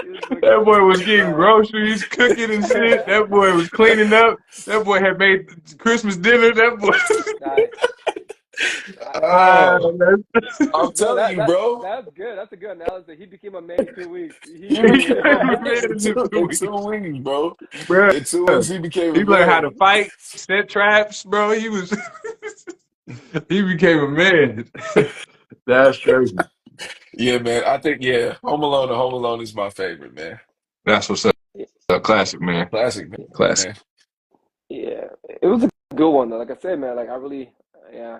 Speaker 2: He was looking
Speaker 3: that boy was
Speaker 2: blacks,
Speaker 3: getting
Speaker 2: bro.
Speaker 3: groceries, cooking and shit. That boy was cleaning up. That boy had made Christmas dinner. That boy.
Speaker 2: Nice. I,
Speaker 3: Ah,
Speaker 1: Oh, I'm
Speaker 2: no,
Speaker 1: telling you, bro.
Speaker 2: that's good. That's a good analysis. He became a man in 2 weeks.
Speaker 1: He
Speaker 3: he
Speaker 2: He
Speaker 3: became
Speaker 1: became a
Speaker 3: a
Speaker 1: man
Speaker 3: man
Speaker 1: in
Speaker 3: in
Speaker 1: two, in
Speaker 3: 2 weeks,
Speaker 1: 2 weeks, bro.
Speaker 3: bro.
Speaker 1: In 2 weeks, he became a
Speaker 3: He learned how to
Speaker 1: man.
Speaker 3: fight, set traps, bro. He was he became a man. That's crazy.
Speaker 1: Yeah, man. I think Home Alone. Home Alone is my favorite, man.
Speaker 3: That's what's up. A classic, man.
Speaker 1: Classic,
Speaker 3: Classic.
Speaker 1: man.
Speaker 2: yeah, it was a good one though. Like I said, man, like I really, yeah,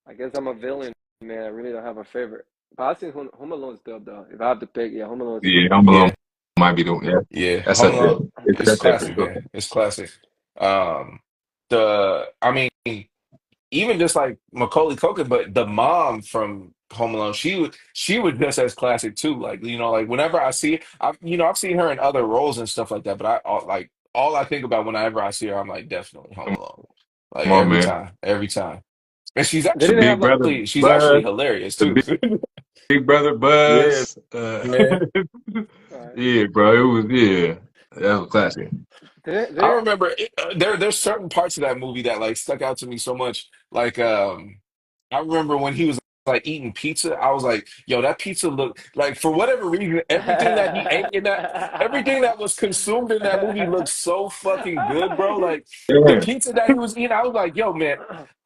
Speaker 2: I guess I'm a villain, man. I really don't have a favorite. But I think Home Alone still though. If I have to pick, yeah, Home Alone is
Speaker 3: Yeah,
Speaker 2: still
Speaker 3: I'm alone.
Speaker 1: Yeah,
Speaker 3: Might be the yeah.
Speaker 1: yeah.
Speaker 3: That's
Speaker 1: Home
Speaker 3: up there.
Speaker 1: Alone.
Speaker 3: It's
Speaker 1: It's
Speaker 3: up there for
Speaker 1: classic,
Speaker 3: sure.
Speaker 1: man. It's classic. Um, I mean, even just like Macaulay Culkin, but the mom from Home Alone, she was just as classic too. Like like whenever I see, I've seen her in other roles and stuff like that. But all I think about whenever I see her, I'm like definitely Home Alone. Like
Speaker 3: Come on, man.
Speaker 1: every time, and
Speaker 2: they didn't have like
Speaker 1: she's actually
Speaker 3: Buzz,
Speaker 1: hilarious
Speaker 3: the
Speaker 1: too.
Speaker 3: big brother
Speaker 1: Yeah,
Speaker 3: Buzz.
Speaker 1: man.
Speaker 2: uh,
Speaker 3: Yeah, bro. It was that was classic.
Speaker 1: I remember there's certain parts of that movie that like stuck out to me so much. Like I remember when he was like eating pizza, I was like, yo, that pizza looked like for whatever reason, everything that was consumed in that movie looked so fucking good, bro. Like the
Speaker 3: Yeah.
Speaker 1: pizza that he was eating, I was like, yo, man,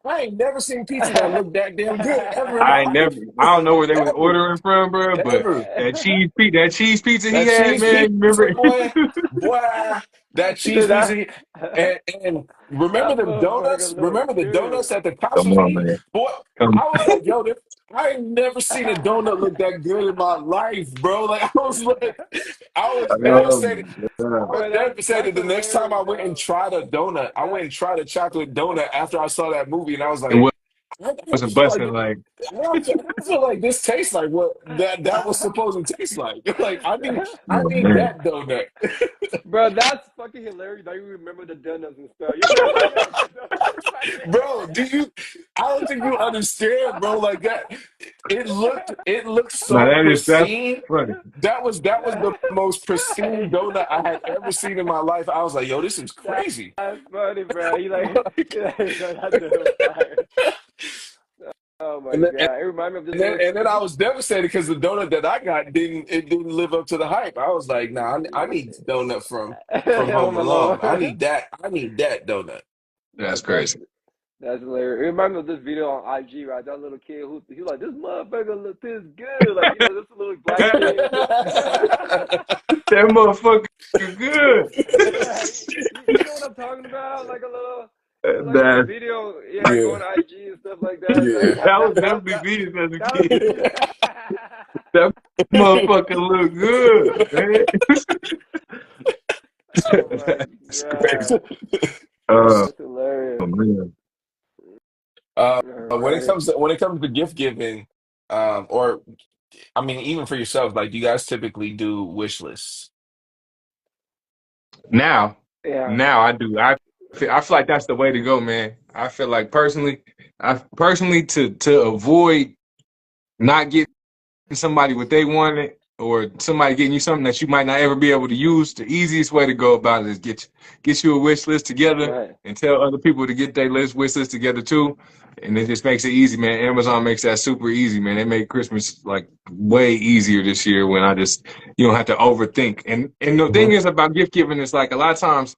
Speaker 1: I ain't never seen pizza that looked that damn good ever in my
Speaker 3: I ain't never.
Speaker 1: life.
Speaker 3: I don't know where they was
Speaker 1: Ever,
Speaker 3: ordering from, bro. But
Speaker 1: ever.
Speaker 3: that cheese pizza he
Speaker 1: That
Speaker 3: had,
Speaker 1: cheese
Speaker 3: man. You remember?
Speaker 1: pizza, boy, that cheese
Speaker 2: Dude,
Speaker 1: pizza. And remember
Speaker 2: that
Speaker 1: the
Speaker 2: motherfucker
Speaker 1: donuts? Remember
Speaker 2: look
Speaker 1: the
Speaker 2: good.
Speaker 1: donuts that the cops
Speaker 3: Come
Speaker 1: was
Speaker 3: on,
Speaker 1: eating?
Speaker 3: man.
Speaker 1: Boy,
Speaker 3: Come.
Speaker 1: I was like, yo, I ain't never seen a donut look that good in my life, bro. Like I was devastated. I was
Speaker 2: Bro, that's
Speaker 1: devastated. The next time
Speaker 2: hilarious
Speaker 1: I went and
Speaker 2: though.
Speaker 1: tried a donut, I went
Speaker 2: That
Speaker 1: and tried a chocolate donut after I saw that movie, and I was
Speaker 3: It
Speaker 1: like, I don't
Speaker 3: wasn't
Speaker 1: feel like
Speaker 3: busting like.
Speaker 1: I don't feel like this tastes like what that was supposed to taste like. Like I
Speaker 3: Oh
Speaker 1: need
Speaker 3: man.
Speaker 1: that donut.
Speaker 2: bro, that's fucking hilarious. Now you remember the donuts and stuff. You remember like, yo, the donuts right
Speaker 1: Bro,
Speaker 2: there.
Speaker 1: I don't think you understand, bro. Like that it looked
Speaker 3: Now
Speaker 1: so
Speaker 3: that's
Speaker 1: pristine.
Speaker 3: funny.
Speaker 1: That was the most pristine donut I had ever seen in my life. I was like, yo, this is crazy.
Speaker 2: That's funny, bro. You like, bro, that donut fire. Oh my
Speaker 1: And then,
Speaker 2: god, it reminded me of this
Speaker 1: and then,
Speaker 2: little.
Speaker 1: and then I was devastated because the donut that I got didn't live up to the hype. I was like, nah, I need the donut from Home
Speaker 2: Home Alone.
Speaker 1: Alone. I need that donut.
Speaker 3: That's
Speaker 2: That's
Speaker 3: crazy.
Speaker 2: That's hilarious. It reminds me of this video on IG, right? That little kid who he was like, this motherfucker look this good. Like, this little black kid.
Speaker 3: That motherfucker good.
Speaker 2: You know what I'm talking about? Like a little, it was like a little
Speaker 3: That
Speaker 2: video, yeah,
Speaker 1: Yeah,
Speaker 2: going IG and stuff like that. Like
Speaker 1: yeah.
Speaker 3: that was definitely me as a
Speaker 2: that was
Speaker 3: kid.
Speaker 2: you.
Speaker 3: That motherfucker look good, man.
Speaker 2: Oh my
Speaker 3: That's crazy.
Speaker 2: god,
Speaker 3: Uh,
Speaker 2: that's hilarious.
Speaker 3: oh man.
Speaker 1: Uh,
Speaker 2: All
Speaker 1: when it
Speaker 2: right.
Speaker 1: comes to gift giving, or I mean, even for yourself, like, do you guys typically do wish lists?
Speaker 3: Now,
Speaker 2: Yeah.
Speaker 3: now I do. I feel like that's the way to go, man. I feel like personally to avoid not getting somebody what they wanted or somebody getting you something that you might not ever be able to use, the easiest way to go about it is get you a wish list together
Speaker 2: Right.
Speaker 3: and tell other people to get their wish list together too. And it just makes it easy, man. Amazon makes that super easy, man. They made Christmas like way easier this year when you don't have to overthink. And the thing
Speaker 1: Hmm.
Speaker 3: is about gift giving is like a lot of times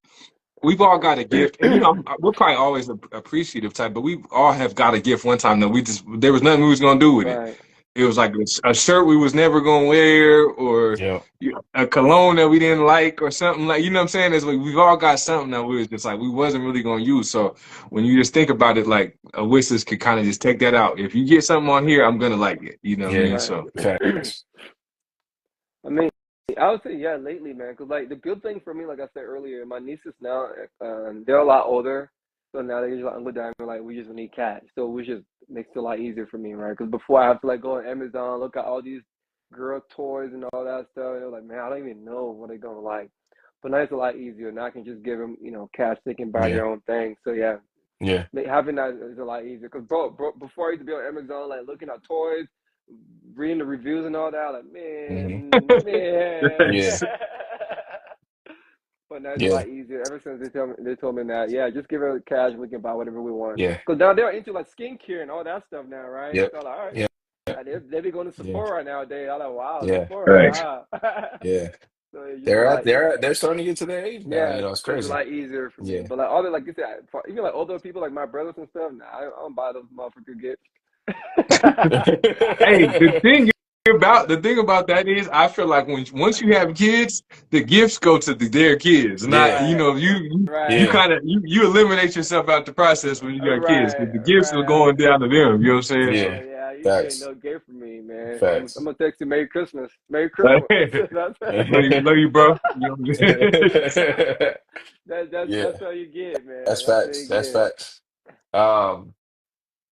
Speaker 3: we've all got a gift, and we're probably always appreciative type, but we all have got a gift one time that there was nothing we was gonna do with it.
Speaker 2: Right.
Speaker 3: It was like a shirt we was never gonna wear, or
Speaker 1: Yeah.
Speaker 3: a cologne that we didn't like, or something like you know what I'm saying. It's like we've all got something that we was just like we wasn't really gonna use. So when you just think about it, like a wish list could kind of just take that out. If you get something on here, I'm gonna like it. You know what I
Speaker 1: Yeah.
Speaker 3: mean?
Speaker 2: Right.
Speaker 3: So
Speaker 1: Facts.
Speaker 2: I mean, I would say yeah, lately, man. Because like the good thing for me, like I said earlier, my nieces now, they're a lot older. So now they just like Uncle Diamond, like we just need cash. So we just makes it a lot easier for me, right? Because before I have to like go on Amazon, look at all these girl toys and all that stuff. And they're like, man, I don't even know what they're gonna like. But now it's a lot easier. Now I can just give them, cash. They can buy
Speaker 1: Yeah.
Speaker 2: their own thing. So yeah,
Speaker 1: Yeah.
Speaker 2: having that is a lot easier. Cause bro, before I used to be on Amazon, like looking at toys, reading the reviews and all that, like
Speaker 1: Hmm.
Speaker 2: man.
Speaker 1: Yeah.
Speaker 2: But now it's a
Speaker 1: Yeah.
Speaker 2: lot easier. Ever since they told me that, yeah, just give her cash, we can buy whatever we want.
Speaker 1: Yeah.
Speaker 2: Cause now they're into like skincare and all that stuff now, right?
Speaker 1: Yep.
Speaker 2: So like, all right,
Speaker 1: Yeah.
Speaker 2: they be going to
Speaker 1: Yeah.
Speaker 2: Sephora nowadays. I'm like, wow,
Speaker 1: Yeah.
Speaker 2: Sephora,
Speaker 3: Right.
Speaker 2: wow.
Speaker 1: Yeah.
Speaker 2: So it's just a
Speaker 1: They're
Speaker 2: lot.
Speaker 1: at they're starting to get to their age now.
Speaker 2: Yeah,
Speaker 1: You know, it's
Speaker 2: so it's a
Speaker 1: crazy.
Speaker 2: lot easier for me.
Speaker 1: Yeah.
Speaker 2: But like all the like you said, even like older people like my brothers and stuff, nah, I don't buy those motherfucker gifts.
Speaker 3: Hey, the thing about that is, I feel like once you have kids, the gifts go to their kids. Not,
Speaker 1: Yeah.
Speaker 3: you
Speaker 2: Right,
Speaker 3: know, you
Speaker 2: right,
Speaker 1: Yeah.
Speaker 3: kind of you eliminate yourself out the process when you got kids,
Speaker 2: right,
Speaker 3: because the gifts are
Speaker 2: right.
Speaker 3: going down to them. You know what I'm saying?
Speaker 2: So
Speaker 1: Yeah.
Speaker 2: yeah, you ain't getting
Speaker 1: Facts.
Speaker 2: no gift from me, man. I'm
Speaker 1: Facts.
Speaker 2: gonna text you Merry Christmas, Merry
Speaker 3: Like,
Speaker 2: Christmas. That's
Speaker 3: love you, bro. You know what I'm saying?
Speaker 1: Yeah.
Speaker 2: that's all you get,
Speaker 1: That's
Speaker 2: man. That's all
Speaker 1: facts.
Speaker 2: you
Speaker 1: That's
Speaker 2: get.
Speaker 1: facts. Um,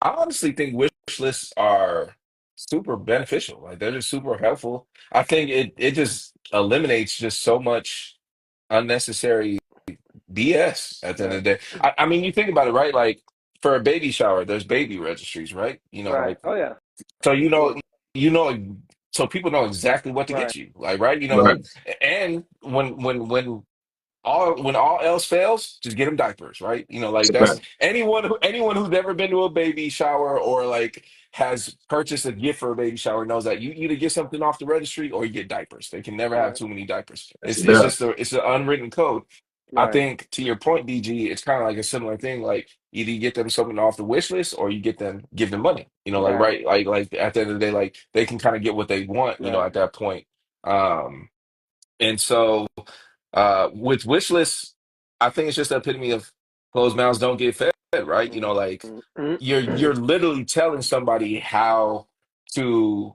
Speaker 1: I honestly think wish lists are super beneficial. Like they're just super helpful. I think it just eliminates just so much unnecessary BS at the end
Speaker 2: Right,
Speaker 1: of the day. I mean, you think about it, right? Like for a baby shower, there's baby registries, right?
Speaker 2: right.
Speaker 1: Like
Speaker 2: Oh yeah,
Speaker 1: so
Speaker 2: of course.
Speaker 1: you know, so people know exactly what to
Speaker 2: Right,
Speaker 1: get you, like right?
Speaker 3: Right.
Speaker 1: And when all else fails, just get them diapers, right?
Speaker 3: It's
Speaker 1: Like
Speaker 3: a
Speaker 1: that's
Speaker 3: fact.
Speaker 1: anyone who's ever been to a baby shower or like has purchased a gift for a baby shower knows that you either get something off the registry or you get diapers. They can never have
Speaker 2: right,
Speaker 1: too many diapers.
Speaker 3: That's
Speaker 1: It's
Speaker 3: a
Speaker 1: just it's an unwritten code. I
Speaker 2: right,
Speaker 1: think to your point, DG, it's kind of like a similar thing. Like either you get them something off the wish list or you give them money. Like
Speaker 2: right,
Speaker 1: right, like at the end of the day, like they can kind of get what they want,
Speaker 2: right,
Speaker 1: at that point. Um, and so with wish lists, I think it's just the epitome of closed mouths don't get fed, right? Like you're literally telling somebody how to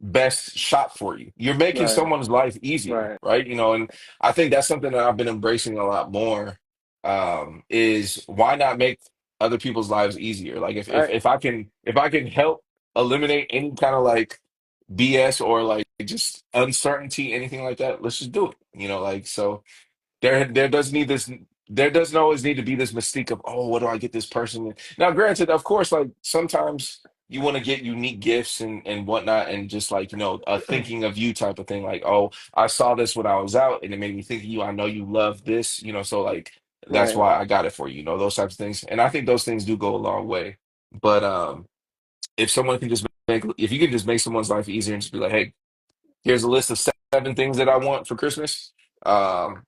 Speaker 1: best shop for you. You're making
Speaker 2: right,
Speaker 1: someone's life easier,
Speaker 2: right,
Speaker 1: right? And I think that's something that I've been embracing a lot more. Is why not make other people's lives easier? Like
Speaker 2: right,
Speaker 1: if I can help eliminate any kind of like BS or like just uncertainty, anything like that, let's just do it. Like so there does need this there doesn't always need to be this mystique of, oh, what do I get this person? Now, granted, of course, like sometimes you want to get unique gifts and whatnot, and just like, a thinking of you type of thing, like, oh, I saw this when I was out and it made me think of you. I know you love this, so like that's
Speaker 2: right,
Speaker 1: why I got it for you, those types of things. And I think those things do go a long way. But if you can just make someone's life easier and just be like, hey, here's a list of 7 things that I want for Christmas. Um,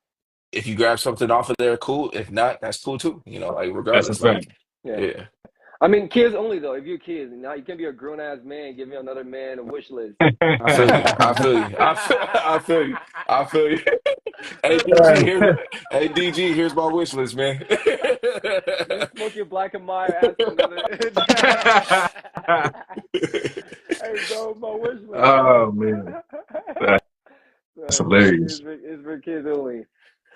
Speaker 1: if you grab something off of there, cool. If not, that's cool too. Like
Speaker 3: That's a
Speaker 1: regardless,
Speaker 3: fact.
Speaker 1: like
Speaker 2: yeah.
Speaker 1: yeah.
Speaker 2: I mean, kids only though. If you're kids, now you can't be a grown ass man giving another man a wish list.
Speaker 1: I feel you. I feel you. I feel you. I feel you. Hey DG,
Speaker 3: Right.
Speaker 1: hey DG, here's my wish list, man.
Speaker 2: You smoking black and mild, ask another. Hey, bro, my wish list,
Speaker 3: Oh
Speaker 2: man.
Speaker 3: man,
Speaker 2: So
Speaker 3: that's
Speaker 2: yeah,
Speaker 3: hilarious.
Speaker 2: it's for kids only.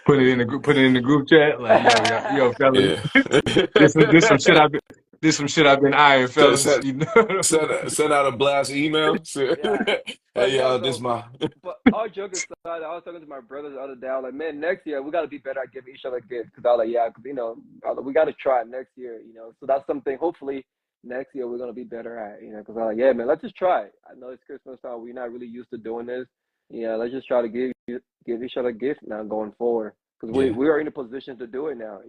Speaker 3: Put it in the group chat. Like, yo, fellas,
Speaker 1: Yeah.
Speaker 3: this some shit I've been eyeing,
Speaker 1: Send,
Speaker 3: fellas.
Speaker 1: send,
Speaker 3: You know.
Speaker 1: send out a blast email.
Speaker 2: Yeah. But
Speaker 1: Hey
Speaker 2: no,
Speaker 1: y'all, this
Speaker 2: so
Speaker 1: my
Speaker 2: but all joking aside, I was talking to my brothers the other day. I was like, man, next year we got to be better at giving each other gifts. Because I was like, yeah, because we got to try it next year. So that's something. Hopefully next year we're gonna be better at. Because I was like, yeah, man, let's just try it. I know it's Christmas time. We're not really used to doing this. Yeah, let's just try to give each other gifts now going forward. Because we
Speaker 1: yeah,
Speaker 2: we are in a position to do it now.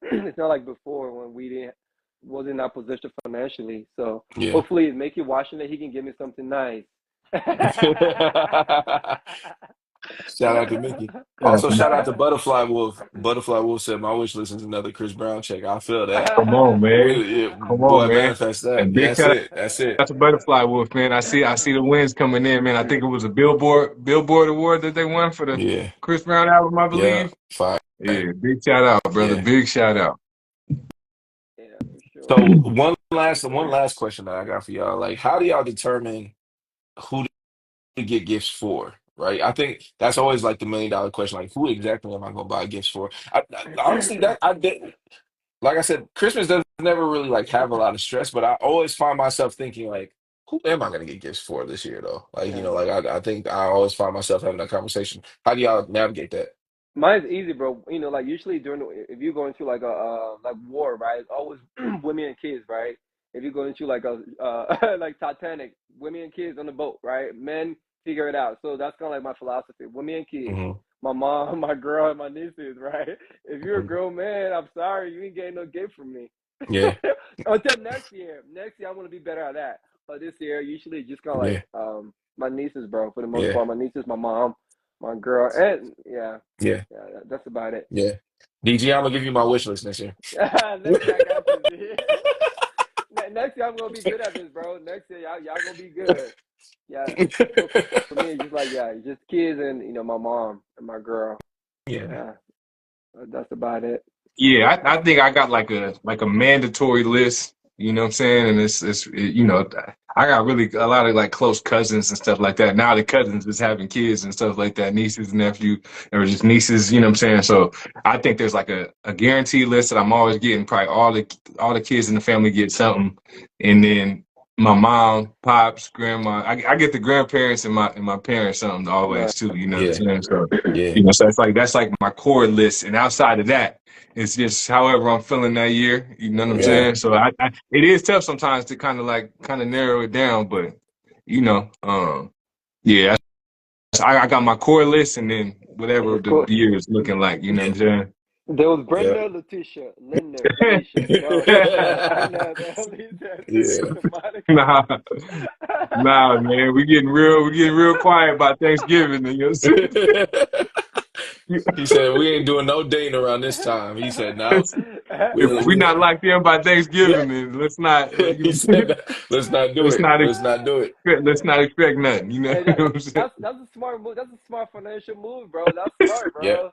Speaker 2: It's not like before when we didn't wasn't in that position financially. So
Speaker 1: yeah.
Speaker 2: hopefully, make it watching that he can give me something nice.
Speaker 1: Shout out to Mickey.
Speaker 3: Yeah,
Speaker 1: Also, shout out to Butterfly Wolf. Butterfly Wolf said, "My wish list is another Chris Brown check." I feel that.
Speaker 3: come on, man.
Speaker 1: Yeah,
Speaker 3: Come on,
Speaker 1: boy,
Speaker 3: man.
Speaker 1: manifest that.
Speaker 3: And
Speaker 1: Yeah,
Speaker 3: big
Speaker 1: that's
Speaker 3: shout
Speaker 1: it. That's it.
Speaker 3: out to Butterfly Wolf, man. I see the wins coming in, man. I think it was a Billboard award that they won for the
Speaker 1: Yeah,
Speaker 3: Chris Brown album, I
Speaker 1: yeah.
Speaker 3: believe.
Speaker 1: Fine.
Speaker 3: Yeah, big shout out, brother.
Speaker 1: Yeah.
Speaker 3: Big shout out.
Speaker 2: Yeah, for sure.
Speaker 1: So one last question that I got for y'all. Like, how do y'all determine who to get gifts for? Right. I think that's always like the $1 million question. Like, who exactly am I going to buy gifts for? Honestly, that I did. like I said, Christmas doesn't never really like have a lot of stress, but I always find myself thinking like, who am I gonna get gifts for this year though? Like,
Speaker 2: Yeah.
Speaker 1: like I think I always find myself having that conversation. How do y'all navigate that?
Speaker 2: Mine's easy, bro. Like usually if you go into like a like war, right? It's always women and kids, right? If you go into like a like Titanic, women and kids on the boat, right? Men figure it out. So that's kind of like my philosophy. Women and kids,
Speaker 1: Hmm.
Speaker 2: my mom, my girl, and my nieces, right? If you're a
Speaker 1: Hmm.
Speaker 2: grown man, I'm sorry, you ain't getting no gift from me.
Speaker 1: Yeah,
Speaker 2: Until next year. Next year, I want to be better at that. But this year, usually just kind of like
Speaker 1: yeah,
Speaker 2: my nieces, bro. For the most
Speaker 1: yeah,
Speaker 2: part, my nieces, my mom, my girl, and yeah.
Speaker 1: yeah,
Speaker 2: Yeah, that's about it.
Speaker 1: yeah. DG, I'm gonna give you my wish list next year.
Speaker 2: Next year I got you. Next year I'm gonna be good at this, bro. Next year y'all gonna be good. Yeah. So for me, it's just like yeah, it's just kids and my mom and my girl.
Speaker 1: Yeah,
Speaker 2: Yeah, that's about it.
Speaker 3: Yeah, I think I got like a mandatory list, you know what I'm saying? And I got really a lot of like close cousins and stuff like that. Now the cousins is having kids and stuff like that, nieces and nephew, or just nieces, you know what I'm saying? So I think there's like a guaranteed list that I'm always getting. Probably all the kids in the family get something, and then my mom, pops, grandma. I get the grandparents and my parents something
Speaker 2: Right.
Speaker 3: always too. You know what I'm
Speaker 1: yeah,
Speaker 3: saying? So
Speaker 1: yeah,
Speaker 3: so it's like that's like my core list, and outside of that. It's just however I'm feeling that year. You know what I'm
Speaker 1: yeah,
Speaker 3: saying? So it is tough sometimes to kind of narrow it down, but yeah, I got my core list and then whatever
Speaker 2: It's
Speaker 3: the
Speaker 2: cool.
Speaker 3: year is looking like. You know
Speaker 1: yeah,
Speaker 3: what I'm
Speaker 2: There was
Speaker 1: yeah.
Speaker 2: Brenda, Letitia, Linda, Felicia, Dorothy,
Speaker 3: saying?
Speaker 2: Kenneth, Elisa,
Speaker 1: Yeah.
Speaker 2: Teresa, Monica.
Speaker 3: Nah, nah, man, we getting real quiet about Thanksgiving. You know what I'm
Speaker 1: He said we ain't doing no dating around this time. He said no.
Speaker 3: saying? If we not locked in by Thanksgiving, then let's not. You
Speaker 1: He
Speaker 3: know what I'm saying?
Speaker 1: said let's not do
Speaker 3: Let's
Speaker 1: it.
Speaker 3: not
Speaker 1: Let's not do it.
Speaker 3: let's not expect nothing. You know
Speaker 2: Hey,
Speaker 3: what I'm saying?
Speaker 2: that's a smart move. That's a smart financial move, bro. That's smart,
Speaker 1: Yeah,
Speaker 2: bro.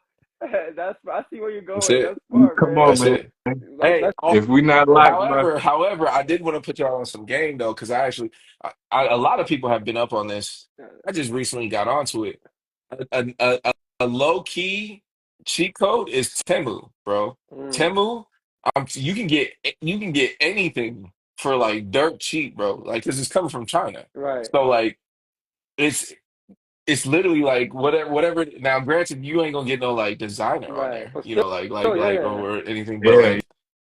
Speaker 2: That's I see where you're
Speaker 1: that's
Speaker 2: going.
Speaker 1: it.
Speaker 2: That's smart,
Speaker 3: Come on,
Speaker 1: That's
Speaker 2: man.
Speaker 3: man.
Speaker 1: it. Hey,
Speaker 2: That's
Speaker 3: If we not locked, man.
Speaker 1: however, I did want to put y'all on some game though, because a lot of people have been up on this. I just recently got onto it. A low key cheat code is Temu, bro.
Speaker 2: mm,
Speaker 1: Temu, you can get anything for like dirt cheap, bro. Like this is coming from China,
Speaker 2: right,
Speaker 1: so like it's it's literally like whatever. Now, granted, you ain't gonna get no like designer on
Speaker 2: right.
Speaker 1: there,
Speaker 2: But still, yeah, yeah,
Speaker 1: or anything, but
Speaker 3: Yeah,
Speaker 1: like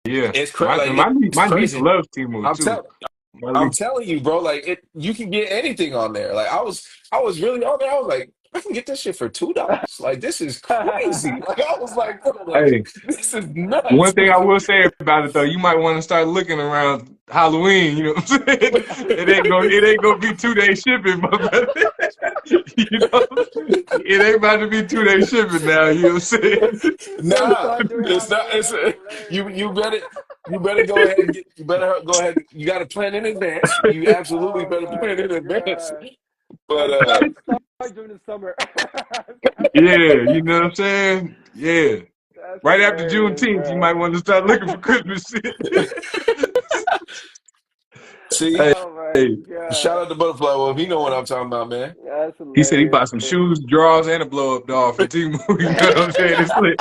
Speaker 3: yeah.
Speaker 1: like it's
Speaker 3: My niece
Speaker 1: crazy.
Speaker 3: loves Timu
Speaker 1: I'm
Speaker 3: too.
Speaker 1: telling.
Speaker 3: My
Speaker 1: I'm
Speaker 3: niece,
Speaker 1: telling you, bro, like you can get anything on there. Like I was really on there. I was like, I can get this shit for $2. Like this is crazy. Like I was like, bro, like
Speaker 3: hey,
Speaker 1: this is
Speaker 3: one
Speaker 1: nuts.
Speaker 3: thing I will say about it though, you might want to start looking around Halloween. You know what I'm saying? It ain't gonna be 2 day shipping, my brother. You know, it ain't about to be 2 day shipping now. You know what I'm saying?
Speaker 1: Nah,
Speaker 2: start doing
Speaker 1: it's not.
Speaker 2: Halloween.
Speaker 1: It's
Speaker 2: That's hilarious.
Speaker 1: you better go ahead and get. You better go ahead. You got to plan in advance. You absolutely
Speaker 2: Oh
Speaker 1: better
Speaker 2: my
Speaker 1: plan in advance.
Speaker 2: god.
Speaker 1: But
Speaker 2: Start during the summer. Start during the
Speaker 3: Yeah, you
Speaker 2: summer.
Speaker 3: know what I'm saying? Yeah.
Speaker 2: That's
Speaker 3: Right after
Speaker 2: hilarious,
Speaker 3: Juneteenth, you might
Speaker 2: bro.
Speaker 3: want to start looking for Christmas shit.
Speaker 1: see,
Speaker 3: Hey,
Speaker 2: Oh my
Speaker 3: hey.
Speaker 1: shout
Speaker 2: god.
Speaker 1: out to Butterfly Wolf. You know what I'm talking about, man.
Speaker 2: That's
Speaker 3: He said he
Speaker 2: hilarious.
Speaker 3: bought some shoes, drawers, and a blow up doll from Timu. You know what I'm saying? It's lit.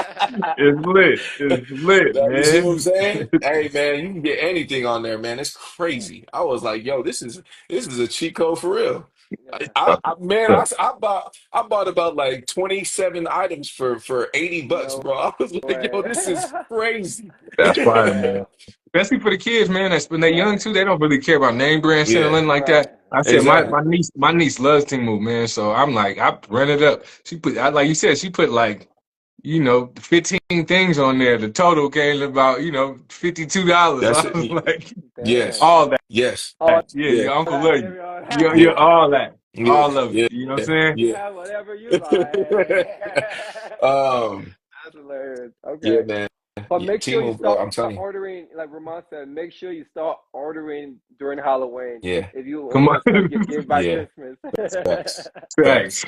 Speaker 3: It's lit. It's lit,
Speaker 1: You see what I'm
Speaker 3: man.
Speaker 1: saying? Hey man, you can get anything on there, man. It's crazy. I was like, yo, this is a cheat code for real.
Speaker 2: Yeah.
Speaker 1: Man, I bought about like 27 items for $80,
Speaker 2: No
Speaker 1: bro. I was like, yo,
Speaker 2: way.
Speaker 1: this is crazy.
Speaker 3: That's fire,
Speaker 2: Yeah.
Speaker 3: man. Especially for the kids, man. That's when they're young
Speaker 2: Right.
Speaker 3: too. They don't really care about name brand shit or
Speaker 1: Yeah,
Speaker 3: nothing like that.
Speaker 2: Right.
Speaker 3: I said
Speaker 1: exactly.
Speaker 3: my niece loves Timu, man. So I'm like, I run it up. Like you said, she put like 15 things on there. The total came to about, $52.
Speaker 1: That's
Speaker 3: I
Speaker 1: it.
Speaker 3: was like,
Speaker 2: Damn.
Speaker 1: Yes.
Speaker 3: all that.
Speaker 1: Yes.
Speaker 2: All
Speaker 3: Yeah,
Speaker 1: Yeah.
Speaker 3: your uncle
Speaker 2: that.
Speaker 3: love
Speaker 2: Give
Speaker 3: you.
Speaker 2: me all
Speaker 1: Yeah.
Speaker 3: You're
Speaker 2: that.
Speaker 3: all that.
Speaker 1: Yeah.
Speaker 3: All of it.
Speaker 1: Yeah.
Speaker 3: You know what I'm saying?
Speaker 1: Yeah.
Speaker 2: Have whatever you like.
Speaker 1: Um,
Speaker 2: That's hilarious.
Speaker 1: yeah,
Speaker 2: Okay.
Speaker 1: man.
Speaker 2: But
Speaker 1: Yeah,
Speaker 2: make sure you
Speaker 1: Timo, bro,
Speaker 2: start
Speaker 1: I'm telling you.
Speaker 2: ordering, like Ramon said, make sure you start ordering during Halloween
Speaker 1: Yeah.
Speaker 2: if you
Speaker 3: Come
Speaker 2: want to start
Speaker 3: on.
Speaker 2: get by
Speaker 1: Yeah.
Speaker 2: Christmas.
Speaker 1: Facts.
Speaker 3: Thanks.
Speaker 1: Facts.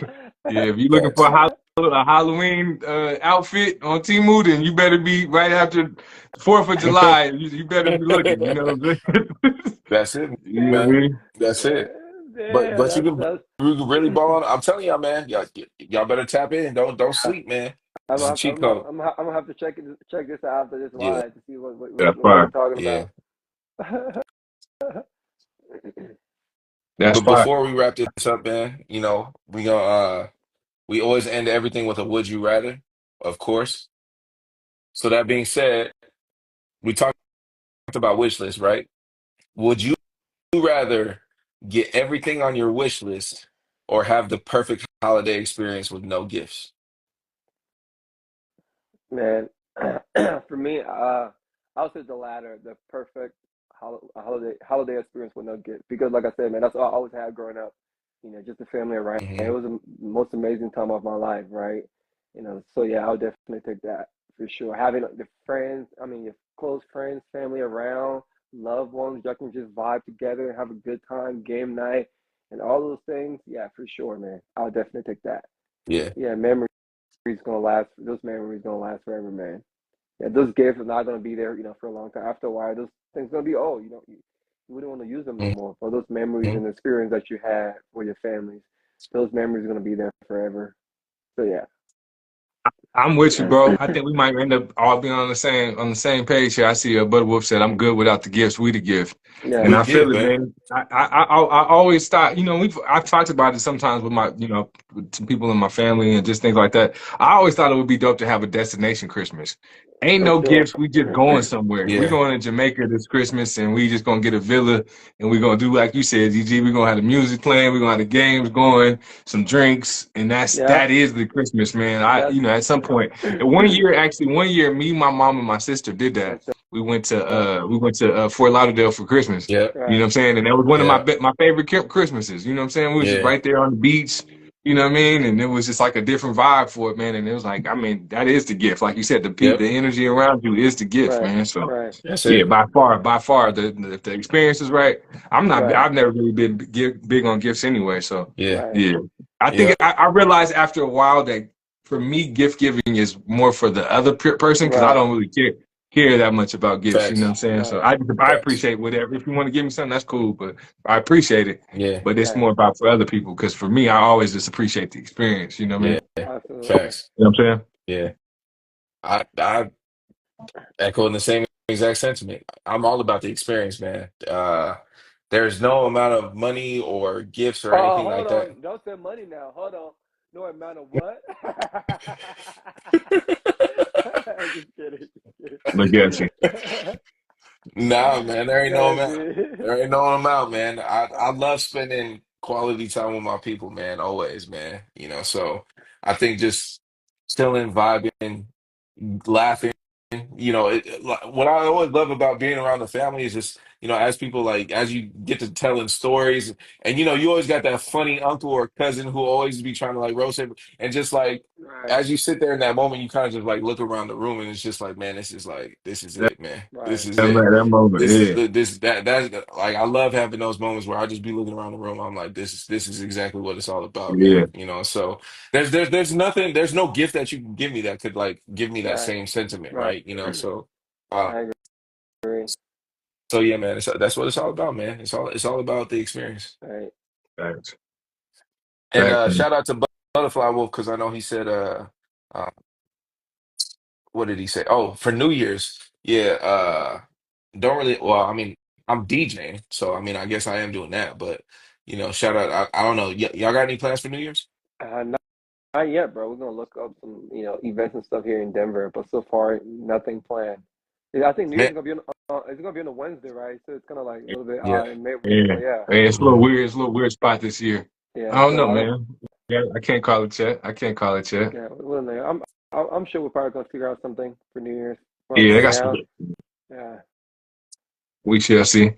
Speaker 3: Yeah, if you're looking for
Speaker 1: Facts.
Speaker 3: a Halloween outfit on Temu, then you better be right after 4th of July. You better be looking. You know what I'm saying?
Speaker 1: That's it,
Speaker 3: You know what I
Speaker 1: man.
Speaker 3: mean?
Speaker 1: That's it.
Speaker 2: Yeah,
Speaker 1: but
Speaker 2: that's
Speaker 1: you can really ball on. I'm telling y'all, man, y'all better tap in. Don't
Speaker 2: yeah.
Speaker 1: sleep, man.
Speaker 2: I'm
Speaker 1: It's a
Speaker 2: gonna have to,
Speaker 1: cheat code.
Speaker 2: I'm gonna have to check this out after this
Speaker 1: Yeah,
Speaker 2: live to see
Speaker 3: That's
Speaker 2: what we're
Speaker 3: fire.
Speaker 2: talking
Speaker 1: yeah.
Speaker 2: about.
Speaker 3: That's
Speaker 1: But
Speaker 3: fire.
Speaker 1: before we wrap this up, man, we always end everything with a would you rather, of course. So that being said, we talked about wish list, right? Would you rather get everything on your wish list or have the perfect holiday experience with no gifts?
Speaker 2: Man, for me, I would say the latter, the perfect holiday experience with no gift. Because, like I said, man, that's all I always had growing up. You know, just the family around. It
Speaker 1: Hmm.
Speaker 2: was the most amazing time of my life, right? You know, so yeah, I would definitely take that for sure. Having like, the friends, I mean, your close friends, family around, loved ones, y'all can just vibe together and have a good time, game night, and all those things. Yeah, for sure, man. I would definitely take that.
Speaker 1: Yeah.
Speaker 2: Yeah, memories gonna last. Those memories gonna last forever, man. Yeah, those gifts are not gonna be there, you know, for a long time. After a while, those things gonna be old. You wouldn't want to use them no more. But those memories
Speaker 1: Hmm.
Speaker 2: and experience that you had with your families, those memories are gonna be there forever. So yeah,
Speaker 3: I'm with you, bro. I think we might end up all being on the same page here. I see Butterwolf said, "I'm good without the gifts. We the gift,"
Speaker 2: yeah,
Speaker 3: and
Speaker 1: We
Speaker 3: I feel
Speaker 1: give,
Speaker 3: it,
Speaker 1: man.
Speaker 3: man. I always thought, I've talked about it sometimes with with some people in my family and just things like that. I always thought it would be dope to have a destination Christmas. Ain't
Speaker 2: for
Speaker 3: no
Speaker 2: sure.
Speaker 3: gifts. We just going somewhere. We
Speaker 1: Yeah.
Speaker 3: going to Jamaica this Christmas, and we just gonna get a villa, and we gonna do like you said, GG. We gonna have the music playing. We gonna have the games going, some drinks, and
Speaker 2: Yeah,
Speaker 3: that is the Christmas, man.
Speaker 2: that's
Speaker 3: At some point, and one year, me, my mom, and my sister did that.
Speaker 2: that's it.
Speaker 3: We went to Fort Lauderdale for Christmas.
Speaker 1: Yep.
Speaker 3: You know
Speaker 2: Right,
Speaker 3: what I'm saying? And that was one of
Speaker 1: Yep.
Speaker 3: my favorite Christmases. You know what I'm saying? We was just
Speaker 1: Yeah.
Speaker 3: right there on the beach. You know what I mean? And it was just like a different vibe for it, man. And it was like, I mean, that is the gift. Like you said,
Speaker 1: Yep.
Speaker 3: the energy around you is the gift,
Speaker 2: right,
Speaker 3: man. So
Speaker 2: right,
Speaker 1: That's
Speaker 3: yeah,
Speaker 1: it.
Speaker 3: by far, if the experience is right.
Speaker 2: right,
Speaker 3: I've never really been big on gifts anyway. So
Speaker 1: Yeah.
Speaker 2: right,
Speaker 3: yeah, I think
Speaker 1: Yep.
Speaker 3: I realized after a while that for me, gift giving is more for the other person because I
Speaker 2: right,
Speaker 3: don't really care that much about gifts. You know what I'm
Speaker 1: Facts.
Speaker 3: saying? So
Speaker 2: right,
Speaker 3: I
Speaker 1: Facts.
Speaker 3: appreciate whatever. If you want to give me something, that's cool. But I appreciate it.
Speaker 1: Yeah.
Speaker 3: But it's
Speaker 2: right.
Speaker 3: more about for other people because for me, I always just appreciate the experience. You know what I
Speaker 1: Yeah.
Speaker 3: mean?
Speaker 2: Absolutely.
Speaker 1: Facts.
Speaker 3: You know what I'm saying?
Speaker 1: Yeah. I echoing the same exact sentiment. I'm all about the experience, man. There's no amount of money or gifts or
Speaker 2: Oh,
Speaker 1: anything
Speaker 2: hold
Speaker 1: like that.
Speaker 2: on. Don't say money now. Hold on. No amount of what? Just kidding. Just
Speaker 3: Look at you.
Speaker 2: kidding.
Speaker 1: Nah, man, there ain't
Speaker 2: Go
Speaker 1: no
Speaker 2: ahead,
Speaker 1: amount.
Speaker 2: B.
Speaker 1: There ain't no amount, man. I
Speaker 2: Right,
Speaker 1: love spending quality time with my people, man. Always, man. So I think just chilling, vibing, laughing. What I always love about being around the family is just, as people as you get to telling stories, and you always got that funny uncle or cousin who always be trying to roast it, and just
Speaker 2: right,
Speaker 1: as you sit there in that moment, you kind of just look around the room, and it's just man, this is
Speaker 3: That,
Speaker 1: it, man. This
Speaker 2: right,
Speaker 1: is it.
Speaker 3: that moment,
Speaker 1: This is
Speaker 3: yeah,
Speaker 1: the this that that's I love having those moments where I just be looking around the room. I'm like, this is exactly what it's all about,
Speaker 3: yeah,
Speaker 1: man. So there's no gift that you can give me that could give me that
Speaker 2: right,
Speaker 1: same sentiment,
Speaker 2: right.
Speaker 1: right? So uh
Speaker 2: I agree.
Speaker 1: so yeah, man, that's what it's all about, man. It's all about the experience.
Speaker 2: Right.
Speaker 3: facts,
Speaker 1: And
Speaker 3: facts, man.
Speaker 1: shout out to Butterfly Wolf because I know he said uh what did he say? Oh, for New Year's, yeah, don't really well, I mean, I'm DJing, so I mean I guess I am doing that, but shout out I don't know. Y'all got any plans for New Year's?
Speaker 2: Not yet, bro. We're gonna look up some, events and stuff here in Denver, but so far nothing planned. Yeah, I think New Year's
Speaker 1: Man,
Speaker 2: is gonna be on. It's gonna be on a Wednesday, right? So it's kind of like a little bit
Speaker 1: yeah.
Speaker 2: in mid.
Speaker 3: Yeah,
Speaker 2: So yeah,
Speaker 3: yeah, it's a little
Speaker 1: Hmm.
Speaker 3: weird. It's a little weird spot this year. I
Speaker 2: yeah.
Speaker 3: don't
Speaker 2: So
Speaker 3: know,
Speaker 2: I don't.
Speaker 3: man. Yeah, I can't call it yet. I can't call it yet.
Speaker 2: Yeah, we'll know. I'm sure we're probably gonna figure out something for New Year's around
Speaker 3: Yeah, they got some.
Speaker 2: sundown. Yeah,
Speaker 3: We shall see.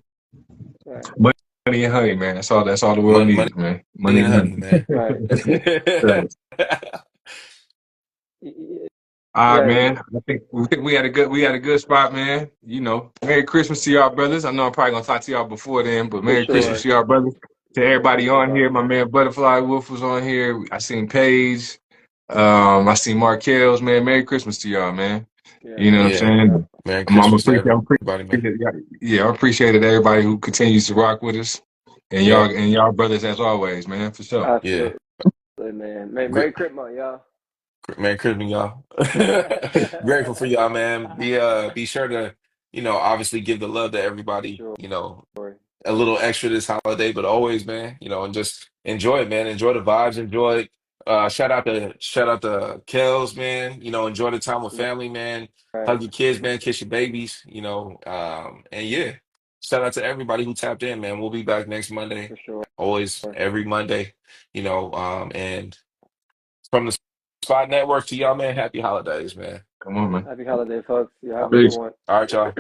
Speaker 2: right,
Speaker 3: Money and honey, man. That's all the world
Speaker 1: Money
Speaker 3: needs, man. Money
Speaker 1: and
Speaker 3: and
Speaker 1: honey,
Speaker 3: honey.
Speaker 1: man.
Speaker 2: right.
Speaker 3: Right.
Speaker 2: Y- y-
Speaker 3: All right,
Speaker 2: Yeah,
Speaker 3: man. I think we had a good spot, man. Merry Christmas to y'all, brothers. I know I'm probably gonna talk to y'all before then, but
Speaker 2: for
Speaker 3: Merry
Speaker 1: Yeah,
Speaker 3: Christmas
Speaker 2: sure.
Speaker 3: to y'all, brothers. To
Speaker 2: Merry
Speaker 3: everybody
Speaker 2: Christmas,
Speaker 3: on here,
Speaker 2: brother.
Speaker 3: my man Butterfly Wolf was on here. I seen Paige. I seen Markel's, man. Merry Christmas to y'all, man.
Speaker 2: Yeah,
Speaker 3: You know what I'm
Speaker 1: yeah.
Speaker 2: yeah,
Speaker 3: saying?
Speaker 1: Merry
Speaker 3: I'm
Speaker 1: Christmas to
Speaker 3: appreciate,
Speaker 1: everybody, man.
Speaker 3: yeah, I appreciated everybody who continues to rock with us.
Speaker 1: Yeah,
Speaker 3: and y'all brothers as always, man, for sure.
Speaker 1: yeah.
Speaker 2: Absolutely, man. Merry Christmas, y'all.
Speaker 1: Merry Christmas, y'all. Grateful for y'all, man. Be sure to, obviously give the love to
Speaker 2: For
Speaker 1: everybody,
Speaker 2: sure.
Speaker 1: a little extra this holiday, but always, man, and just enjoy it, man. Enjoy the vibes, enjoy it. Shout out to Kels, man. Enjoy the time with family, man.
Speaker 2: Right,
Speaker 1: Hug your kids, man. Kiss your babies, and yeah. Shout out to everybody who tapped in, man. We'll be back next Monday.
Speaker 2: for sure.
Speaker 1: Always every Monday, and from the Spot Network to y'all, man. Happy holidays, man.
Speaker 3: Come on, man.
Speaker 2: Happy holiday, folks. You have a good
Speaker 3: Peace.
Speaker 2: one.
Speaker 1: All right, y'all.